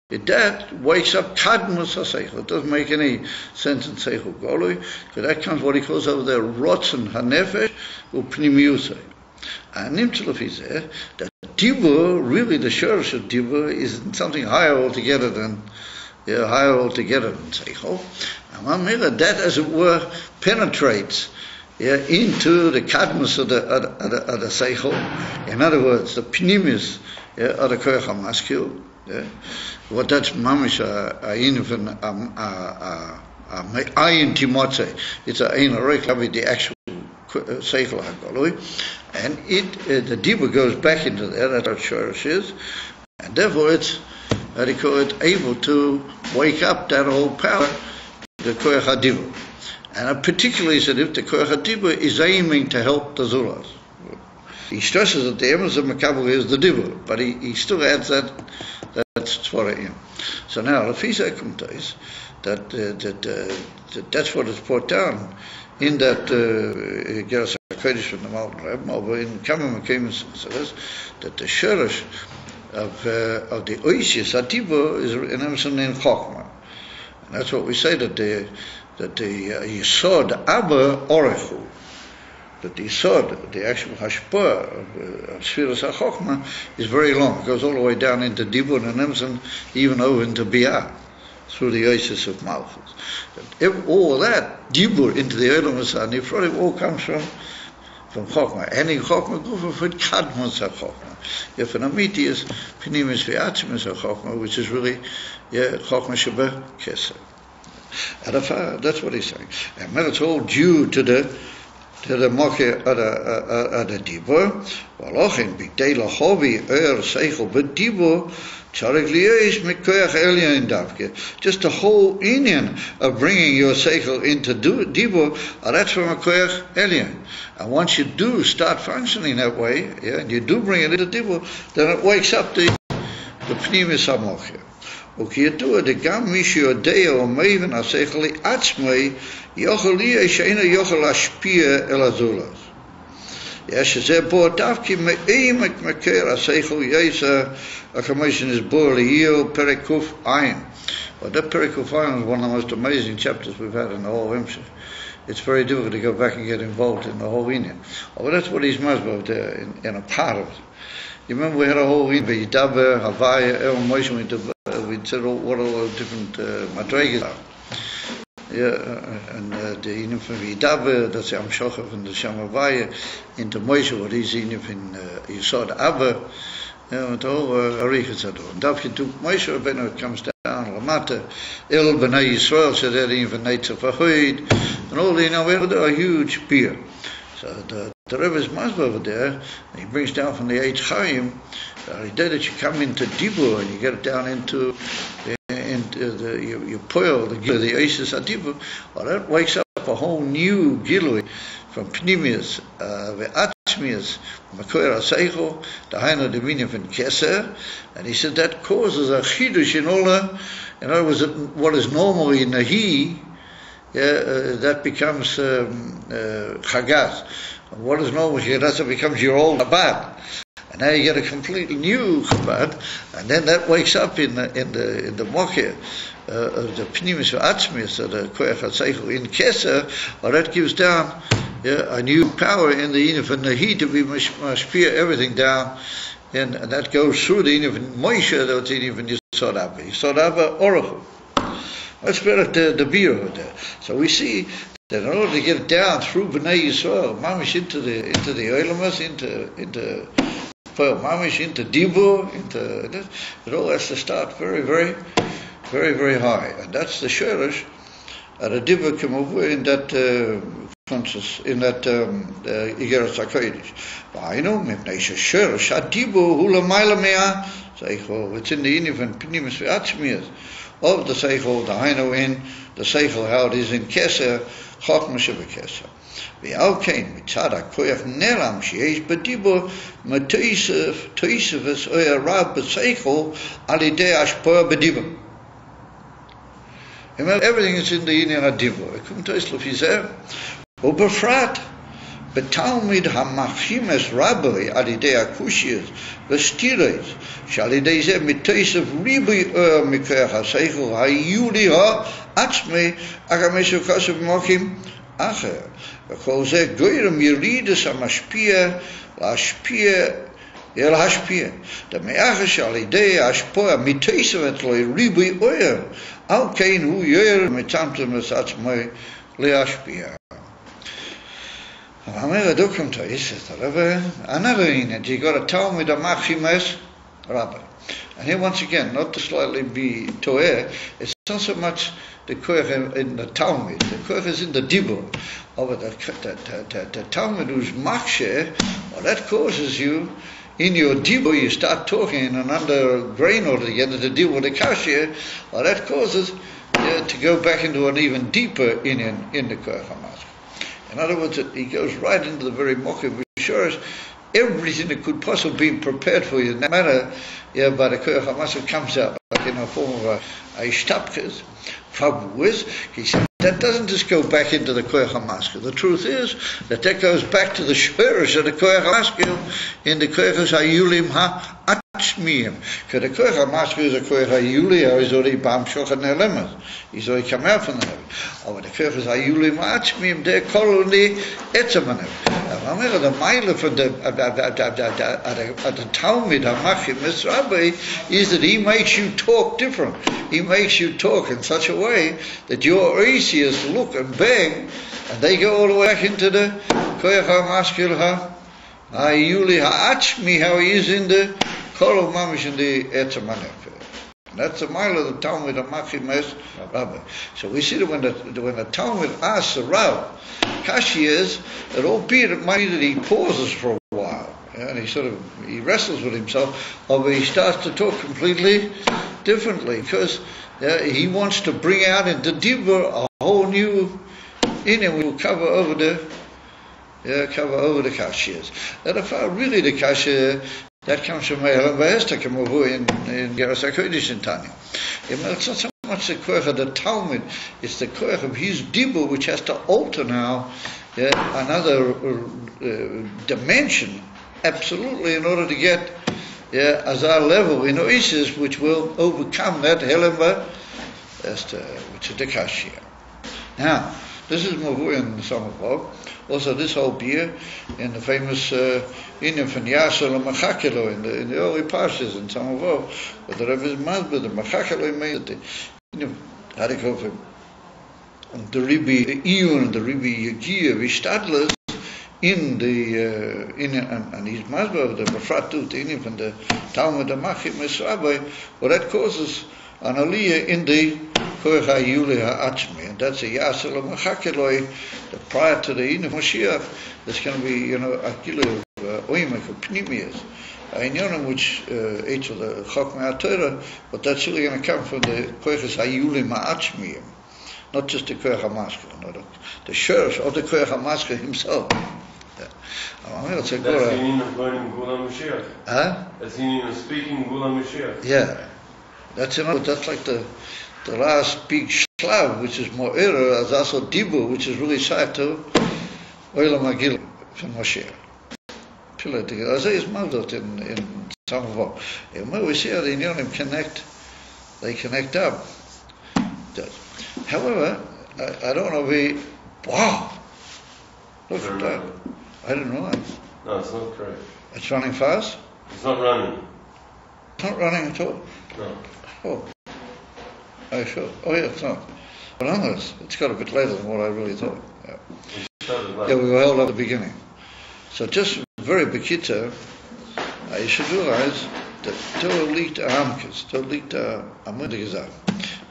S3: That wakes up kadmus haseichel. It doesn't make any sense in seichel golui, because that comes what he calls over there rotzen hanefesh upnimiusay. And nimtzulaf is there that dibur, really the shorish of dibur, is something higher altogether than seichel. And that, as it were, penetrates into the kadmus of the seichel. In other words, the pnimis of the koyach hamaskil. What that's mamish ayin from ayin timotze. It's a ayin arek the actual seichel hagalui, and the dibur goes back into there. That's what shorish is, and therefore it's able to wake up that whole power, the koyach hadibur, and particularly said if the koyach hadibur is aiming to help the zulas. He stresses that the emes of makabel is the dibur, but he still adds that. That's tzvara. So now, if he's akumtais, that's what is brought down in that Geras HaKodesh from the Mountain Rebbe, over in Kamam Akim says that the sheresh the Oisius Adibur is in Emerson in Chokmah. And that's what we say that the Yisod Abba Orechu, that the Yisod, the actual Hashpah of Sfiras HaChokmah is very long. It goes all the way down into Dibur and Emerson, even over into Biyah, through the Oisius of Malchus. All that Dibur into the Olam HaNifrodim all comes from Chokmah. Any Chokmah Gufa for Kadmos HaChokmah. If an Amiti is Pinimis V'Atzimis HaChokmah, which is really Chokmah Sheba Keser. That's what he's saying. And when it's all due to the Moche of the Dibur, Walochin B'dei Lachovi Seichel B'Dibur Charik Liyesh Mikoyach Elyon Davke. Just the whole Indian of bringing your Seichel into Dibur, that's from a Koyach Elyon. And once you do start functioning that way, and you do bring it into Dibur, then it wakes up the Pnimis HaMoche. וכידוע דגם מי שיודע או מבין השכל לעצמי יכול להיות שאינו יכול להשפיע אל הזולת. שזה בו דווקא מעמק מקור השכל יסע הכמובן is בו ליהו פרק קע"ע. Well, that Perek Ayin is one of the most amazing chapters we've had in the whole Himshah. It's very difficult to go back and get involved in the whole Indian. Well, that's what he's masbah there in a part of it. You remember we had a whole Indian, Yidaber, Havaya, El Moshe, we said what all the different madrigas are. And the Indian from Yidaber, that's the Amshochav and the Shamavaya, into Moshe, what he's Indian from Yisod Abba, and all Arichas Ador. And after took Moshe Rabbeinu, it comes down, Lamata, El B'nai Yisrael, said that even Neitza Fahoid, and all, we had a huge beer. So the Rebbe's Masba over there, he brings down from the Eitz Chaim, he did that you come into Dibur and you get it down into you poil the Oisius Adibur. Well, that wakes up a whole new Gilui from Pnimius, Ve'atzmius, Makoyer HaSeichel, the Hainu Dominion from Keser, and he said that causes a chidush in all in other words, what is normally Nahi, that becomes Chagas. What is normal Chagas, it becomes your old Chabad. And now you get a completely new Chabad, and then that wakes up in the Moche of the Pnimis V'Atzmius, of the Koyach HaSeichel in Keser, or that gives down a new power in the Yin of Nahi to be mashpia everything down, and that goes through the Yin of Moshe, that's the Yin of Yisod Abba. Yisod Abba Orachu. Let's put it the beer over there. So we see that in order to get it down through B'nai Yisrael, Mamish into the Olamas, into Mamish into Dibur, into this, it all has to start very, very, very, very high, and that's the Sherish at a Dibur come over in that conscious in that Igeras HaKodesh. V'ayinu mipnei shesherish Dibur hula ma'ila mea Seichel. It's in the Yin and Pnimis V'Atzmius of the Seichel, the Hainu in the Seichel, how it is in Keser, Chokmah Shebekesser. V'al kein mitzad HaKoyach nelam sheyesh b'dibur toisevus oya rab b'Seichel al yidei hashpah b'dibur. Everything is in the Yin and Dibur. Come to Islam, he said, ובפרט בתלמיד המחשימס רבי על ידי הקושיות וסתירות שעל ידי זה מתוסף ריבוי אור מכוח השכל היהודי העצמי אך המשוקס במוחים אחר, וכל זה גורם ירידס המשפיע להשפיע דמאחר שעל ידי ההשפעה מתוספת לו ריבוי אור, על כן הוא יור מצמצם את עצמו להשפיע. Amir Adukum to is another in it. You got to tell me the Machimes Rabbi. And here once again, not to slightly be toeh, it's not so much the Koyach in the Talmud. The Koyach is in the Dibur. Over the Talmud who's Makshe, well, that causes you, in your Dibur, you start talking in an under grain altogether, the Dibur, the Kashir, well, that causes to go back into an even deeper in the Koyach HaMaskil. In other words, he goes right into the very mocha of Shorish, everything that could possibly be prepared for you, no matter by the Koyach HaMaskil comes out like in a form of a shtapkes. Problem is, he said, that doesn't just go back into the Koyach HaMaskil. The truth is that goes back to the Shorish of the Koyach HaMaskil in the Koyach HaYulim HaAtzmi. ha'achmiyim. Because the koach ha'maskil is a koach ha'yuli, he's already bam shochan elemas. He's already come out from the heaven. Oh, the koach is ha'yuli ma'achmiyim, they're called the etzemanim. Now, the mile from the Talmud ha'machim Rabbi is that he makes you talk different. He makes you talk in such a way that your easiest look and beg, and they go all the way back into the koach ha'maskil ha'yuli ha'achmi, how he is in the kol mamish in the etzemanim. That's the mile of the Talmud ha'machim Rabbi. So we see that when the Talmud asks the Rav, Kashi is, it albeit might be that he pauses for a while, and he wrestles with himself, or he starts to talk completely differently, because he wants to bring out into Dibur a whole new in him. Will cover over the Kashiyas. That if really the Kashiya that comes from Helen Vahesta Kamavu in Geras HaKodesh in Tanya. It's not so much the koach of the Talmud, it's the koach of his dibur, which has to alter now another dimension, absolutely, in order to get Azar level in Oasis, which will overcome that Helen Vahesta, which is the Kashia. Now, this is Mavu in Samavov. Also, this whole beer in the famous Inyan from Yasser and Machakelo in the early parshas in Samavov, but the Rebbe is Masber, the Machakelo made it. How to go from the Rebbe Ayin and the Rebbe Yagia, Vishtadlers in the and he's Masber of the Befratut Inyan from the Talmud Amachim Mesrabai. Well, that causes an aliyah in the koach ha'yuli ha'achmi, and that's a yasel ha'machakeloi, that prior to the Inyan Moshiach, there's going to be, akilu oimek of pnimias, inyanim which each of the chokmei ha'torah, but that's really going to come from the koach ha'yuli ha'achmi, not just the koach ha'maskil, not the sheriff of the koach ha'maskil himself.
S1: That's the Inyan of learning Gula Mashiach. That's the Inyan of speaking Gula Mashiach.
S3: Yeah. That's like the last big shlav, which is Mo'era, as also Dibu, which is really side to Olam Agil from Moshe. As is Mavdot in Samavot. And when we see how the Inyanim connect up. However, I don't want to be, wow, look at that. I didn't realize.
S1: No, it's not correct.
S3: It's running fast?
S1: It's not running.
S3: It's not running at all?
S1: No.
S3: Oh, are you sure? Oh yeah, it's not. But others, it's got a bit later than what I really thought. Yeah, we were held at the beginning. So just very bekitzer, you should realize that Torah liegt Amkes, Torah liegt Amudigazar.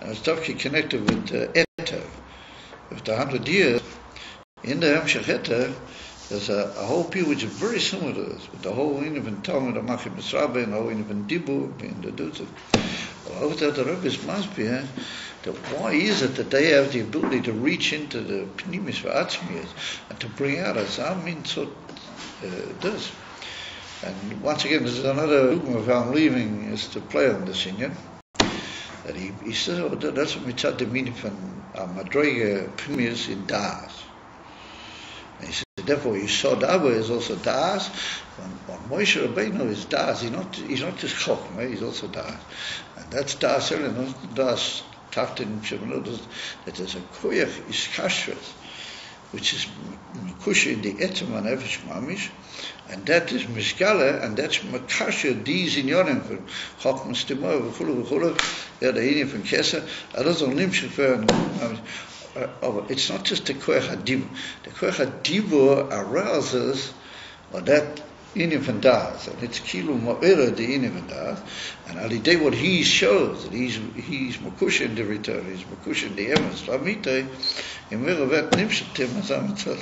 S3: And it's totally connected with Eter. After 100 years, in the Hemshech Eter, there's a whole piece which is very similar to this, with the whole Inyan Talmud Amachim Misrabe and the whole Inyan Dibu in the Dutzer. Well, over there, the Rebbe's must be, that why is it that they have the ability to reach into the Pnimis V'atzmiyas and to bring out a Zamin Sot does. And once again, this is another dogma of how I'm leaving is to play on this Inyan. That he says, oh, that's what mitzad the meaning from Madrega Pnimis in Das. And he said, therefore, Yisod Abba is also Das. On Moshe Rabbeinu is Das. He's not just Chokhmah, he's also Das. And that's Das, not Das Taftin Shemanot, that there's a Koyach Iskashras, which is Mikush in the Etzem and Nefesh Mamish, and that is Mishgala, and that's Makasha, these in Yonim, for Chokhmah Stimor, V'chulu, the Inyan from Kesa, Adozol Nimshach, it's not just the koach hadibur. The koach hadibur arouses or that Inyan from Das, and it's kilu ma'ira the Inyan from Das, and alidei what he shows that he's makush in the return, he's makush in the emes lamitei, and miravet nimshatim azamitzal.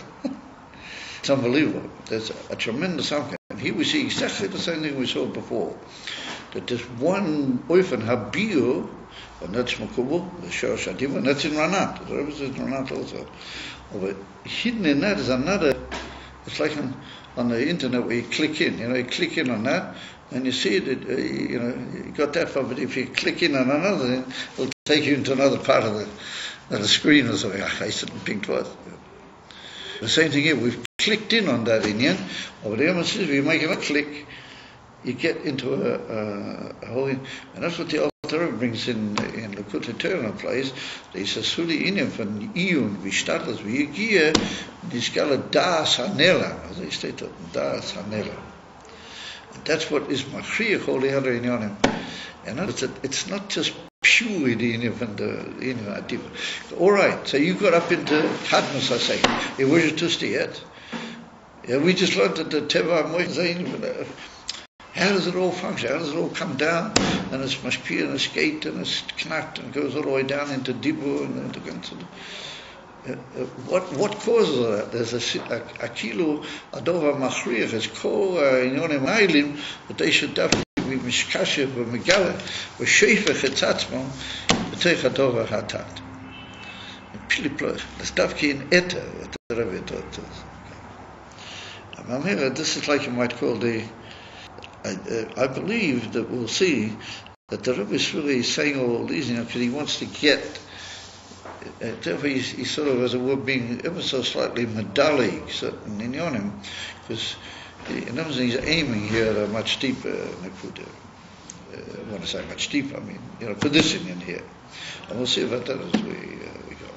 S3: It's unbelievable. There's a tremendous outcome. And here we see exactly the same thing we saw before, that there's one oifen habiu. And that's Makubal, the Shor Shadim, and that's in Ranat. The Rebbe says in Ranat also. But hidden in that is another, it's like on the internet where you click in, you click in on that, and you see that, you got that far, but if you click in on another thing, it'll take you into another part of the screen or something. I said pink twice. The same thing here, we've clicked in on that Inyan, over there, we make a click, you get into a whole, and that's what the Alter Rebbe brings in Lekut Torah place. They say Suli Inim von Iyun, wie Stadters, wie Gie, die Skala Das Hanela, as they state Das Hanela. That's what is Machriach all the other Inyanim. And it's not just pure the Inim and the Inim Adiba. Alright, so you got up into Kadmas, I say. It wasn't just yet. Yeah, we just learned that the Teva Moizain. How does it all function? How does it all come down? And it's mashpia and it's gate and it's knacked and goes all the way down into Dibu and into Gansu. What causes that? There's a kilo adova machriach. It's called inyonim mailim, but they should definitely be mishkashev v'megala v'sheifach etzatzmon b'teich adova hatat. Piliploch. There's dafki in eta what the Rebbe taught us. This is like you might call the. I believe that we'll see that the Rebbe is really saying all these, because he wants to get. Therefore, he sort of, as it were, being ever so slightly medali, certain inyonim, because he's aiming here at a much deeper. I want to say much deeper. I mean, for this inyan here, and we'll see about that as we go.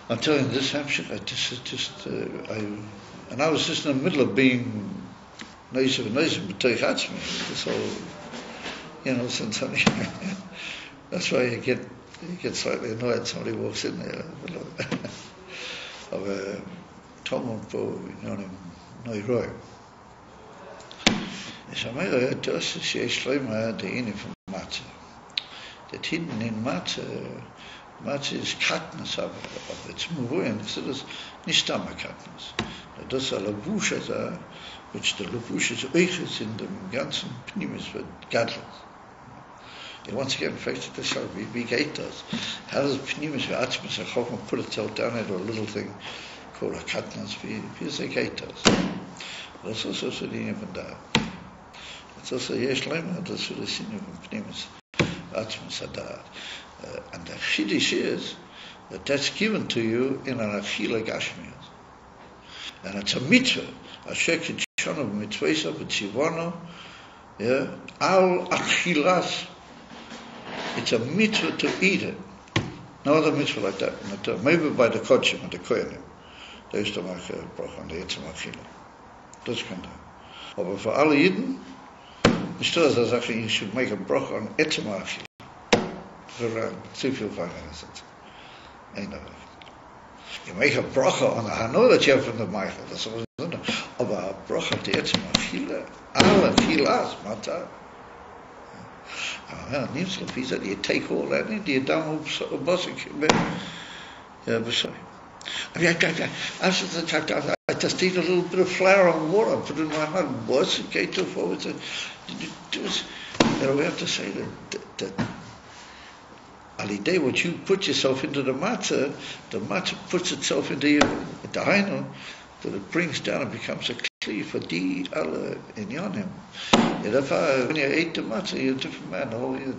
S3: I'm telling you, this Hampshire, I was just in the middle of being. Nice, but this whole, since that's why you get slightly annoyed. Somebody walks in there, of a Talmud po, no roy. Shamay, das ist ja schlimmer, der Inne von Matze. That hidden in Matze is katnas, aber it's Muruin, so das nicht Stamme katnas. Das ist eine Busche da, which the Lubush is oiches in the ganzen Pnimis with gadlets. And once again, in fact, this shall be big haters. How does Pnimis with Atzmas and Chochem put itself down into a little thing called a katnas? Here's a haters. But it's also so the even that. It's also Yesh Lema, that's what the sin of Pnimis, Atzmas Adat. And the Chiddush is that that's given to you in an Achila Gashmias. And it's a mitzvah. A shekid shonu b'mitzvesa b'tzivono, al achilas. It's a mitzvah to eat it. No other mitzvah like that. Maybe by the kodshim and the koyanim. They used to make a bracha on the etzem achila. Das kann da. Aber für alle Jiden, ist das, dass you should make a bracha on etzem achila. For zu viel Fangen ist das. Ain't that. You make a bracha on the Hanoi that you have from the Michael. That's what it's done. Aber a bracha to etzem achila, al achilas, matar. He said, you take all that into your dumb bosik. I just eat a little bit of flour and water, put it in my mouth, boss, and get to forward. We have to say that Alidei, what you put yourself into the matzah puts itself into you, the hainu, that it brings down and becomes a kli for di ala inyanim. When you ate the matzah, you're a different man, the whole year.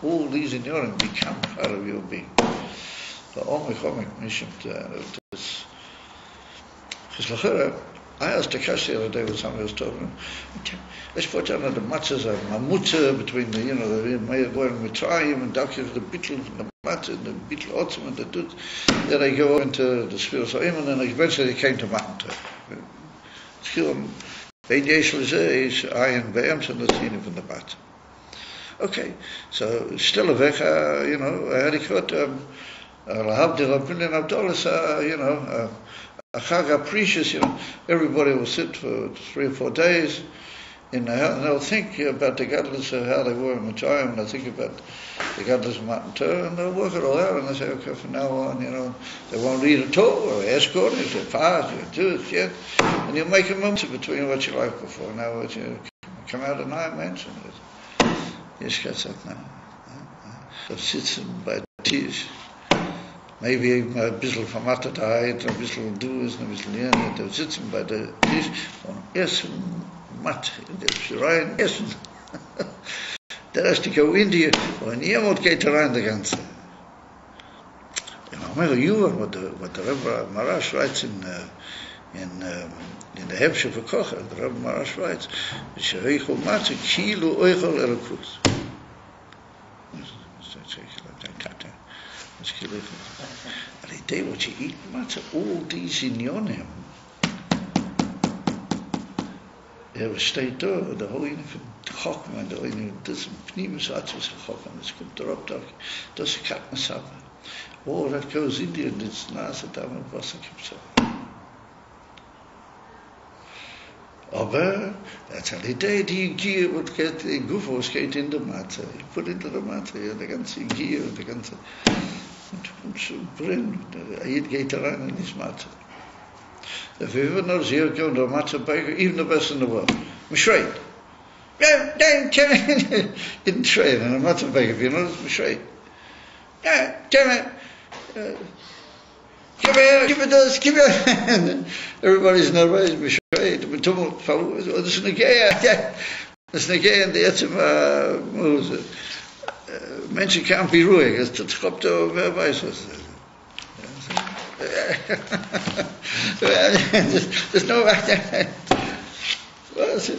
S3: All these inyanim become part of your being. The omik mission this. Because I asked a Kash the other day when somebody was talking. Let's put down the matzahs of mamutza between the Meir and Mitzrayim and Dakir, the bittul and the matzah and the bittul otzim and the dut. Then they go into the spheres of Ayin, and eventually they came to Matan Torah. It's given Bein Yesh Lezeh is Ayin Be'ems and the Tzinin from the matzah. Okay, so still a vecha, I had a quote, Lahavdil Abdullah Abdullah, a Chag precious, everybody will sit for 3 or 4 days in the house, and they'll think about the gadlus of how they were in Mitzrayim, and they'll think about the gadlus of Matan Torah, and they'll work it all out, and they say, okay, from now on, they won't read at all, or escort it, or fast, or do it yet, and you'll make a mitzvah between what you like before. Now, what you come out and I mention it. Yes, that's it now. So sits by the tish. Maybe a bisschen Vermattetheit, ein bisschen Dues, ein bisschen Lernen, da sitzen bei der Tisch und essen Matt, rein essen. Der Rest to go in dir, und jemand geht rein der ganze. You know what the Rebbe Marash writes in the Hebshe for Kocher, the Rabbi Marash writes, Sheichel Matzah Kilu Oichel Elokus. And the day what you eat matzah, all these inyonim, they have a state there, the whole unit of Chokma, the whole unit of this Pnimus Atzvus Chokma, this comes to Rob Dog, das Kat Masaba. All that goes in there, and it's Nasa Dama Vasa Kipsa. Aber, that's how the day die Gier would get the Gufo skate in the matzah. You put into the matzah, yeah, the ganze Gier, the ganze. Und so brennt, Ayin geht rein in this matzah. If you ever notice here, go to a matzah baker, even the best in the world, Mishreit. Yeah, in trade, in a matzah baker, if you notice, Mishreit. Yeah, damn it. Give me this, give me. Everybody's nervous, Mishreit. But tumult, this is Negea, this Negea in the Etzim, Menschen can't be ruhig, es kommt wer weiß was. There's no what is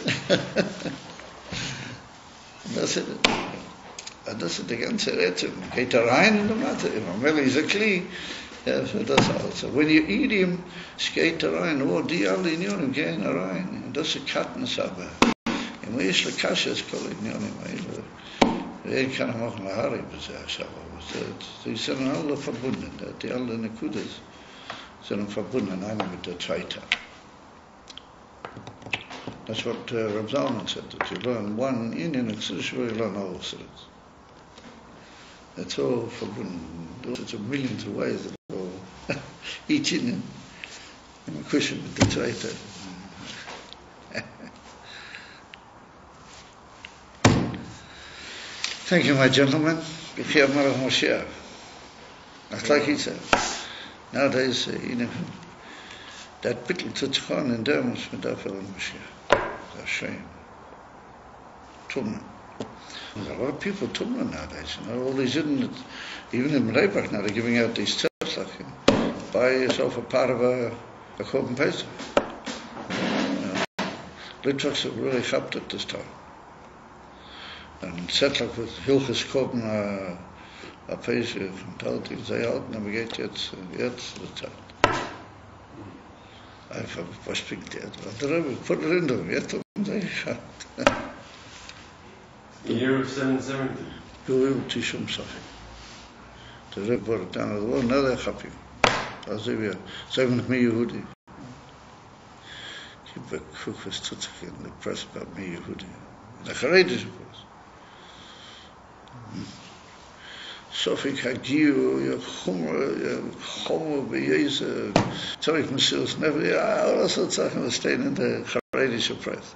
S3: it? Das ist die ganze Rätsel. Geht rein in die Matte, immer mehr ist Kli. Ja, so das also. When you eat him, es geht rein, oh, die alle Unionen gehen rein. Das ist Kattensabe. Im Isle Kasches Kolonionen, wer kann machen Hari besagen, sie sind alle verbunden, die alle Nekudas sind verbunden, einer mit der zweiten. That's what Reb Zalman said, that you learn one Indian Exodus, you learn all Exodus. It's all verbunden. It's a millions of ways that all each Indian in a cushion with the zweite. Thank you, my gentlemen. B'chiyah Malach Moshiach. That's like he said. Nowadays, that bittel tzitchon in there must be dafel Moshiach. That's a shame. Tumna. A lot of people tumna nowadays. All these even in Reibach now, they're giving out these tzitchon. Buy yourself a part of a Korban Pesach. Litvaks have really helped at this time. And Zetlach with Hilches Korban a Pesach von Talti, sei halten, aber geht jetzt die Zeit. Einfach verspringt er. Der Rebbe, put it in there, jetzt haben sie gehabt.
S1: The year of 770.
S3: Guru Tishum Safi. Der Rebbe brought it down to the world, now they're happy. Also wir, 7 me Yehudi. Keep a cook was Tutzach in the press about me Yehudi. The Haredish was. Sofik Hagiu, Chomo, Beyeza, Tzarich Mesilas Nevi, all those sorts of things staying in the Haredish press.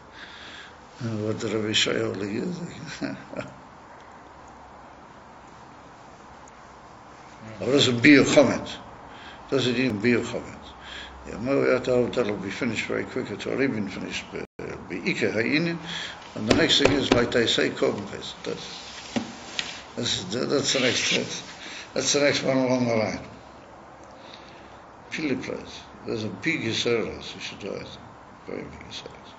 S3: What the Rabbi Shayoli is. Or does it be a comment? Does it even be a comment? Yeah, that'll be finished very quick. It's already been finished. Be Ike Ayin, and the next thing is, like they say, Korban Pesach. That's the next. That's the next one along the line. Philly place. There's a big Yisraelis. You should do it. Very big Yisraelis.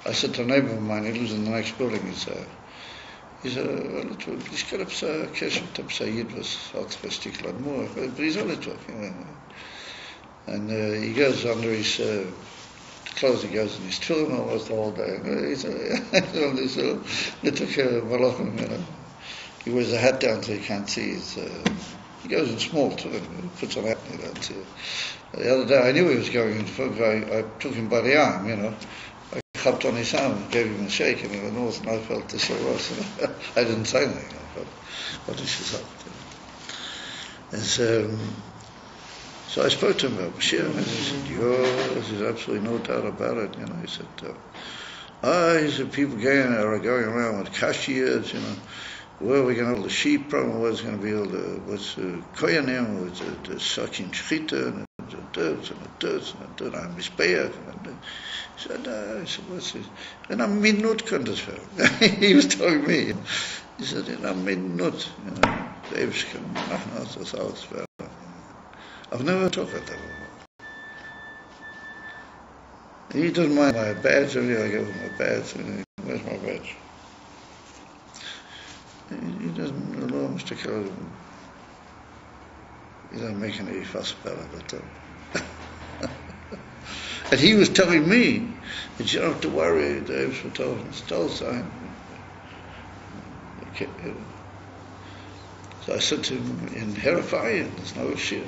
S3: I said to a neighbor of mine, he lives in the next building. He said, he's got a keshem to Yid was Altsvestiklan more, but he's a little, and he goes under his clothes. He goes in his tefillin almost the whole day. He's on this little malachim, He wears a hat down so you can't see his. He goes in small tefillin. He puts on a hat and you don't see it. The other day I knew he was going into fog. I took him by the arm, I hopped on his arm and gave him a shake, and he went north, and I felt this was. I didn't say anything. I felt, what is this up? And so I spoke to him about Mashiach, and he said, there's absolutely no doubt about it. He said, people are going around with kashiyas, where are we going to have the sheep problem, where's going to be all the, what's koyanim, what's the sucking shchita, and the dirt, I'm misbeach. I said, what's this? In a minute kann das werden. He was telling me. He said, in a minute, the Eibsh can machen das alles werden. I've never talked about that before. He doesn't mind my badge. I give him my badge. Where's my badge? He doesn't know, Mr. Kelly. He doesn't make any fuss about it. And he was telling me that you don't have to worry, Dave, for still sign. Okay. So I said to him, in Ayin, there's no issue.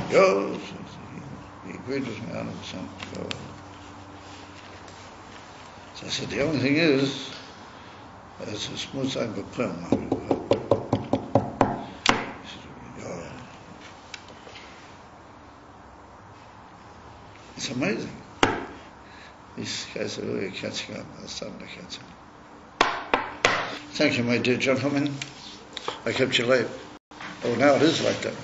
S3: Yo, he agreed with me 100%. So I said, the only thing is, it's a smooth sign for Prem. It's amazing. These guys are really catching up. They're starting to catch up. Thank you, my dear gentlemen. I kept you late. Oh, now it is like that.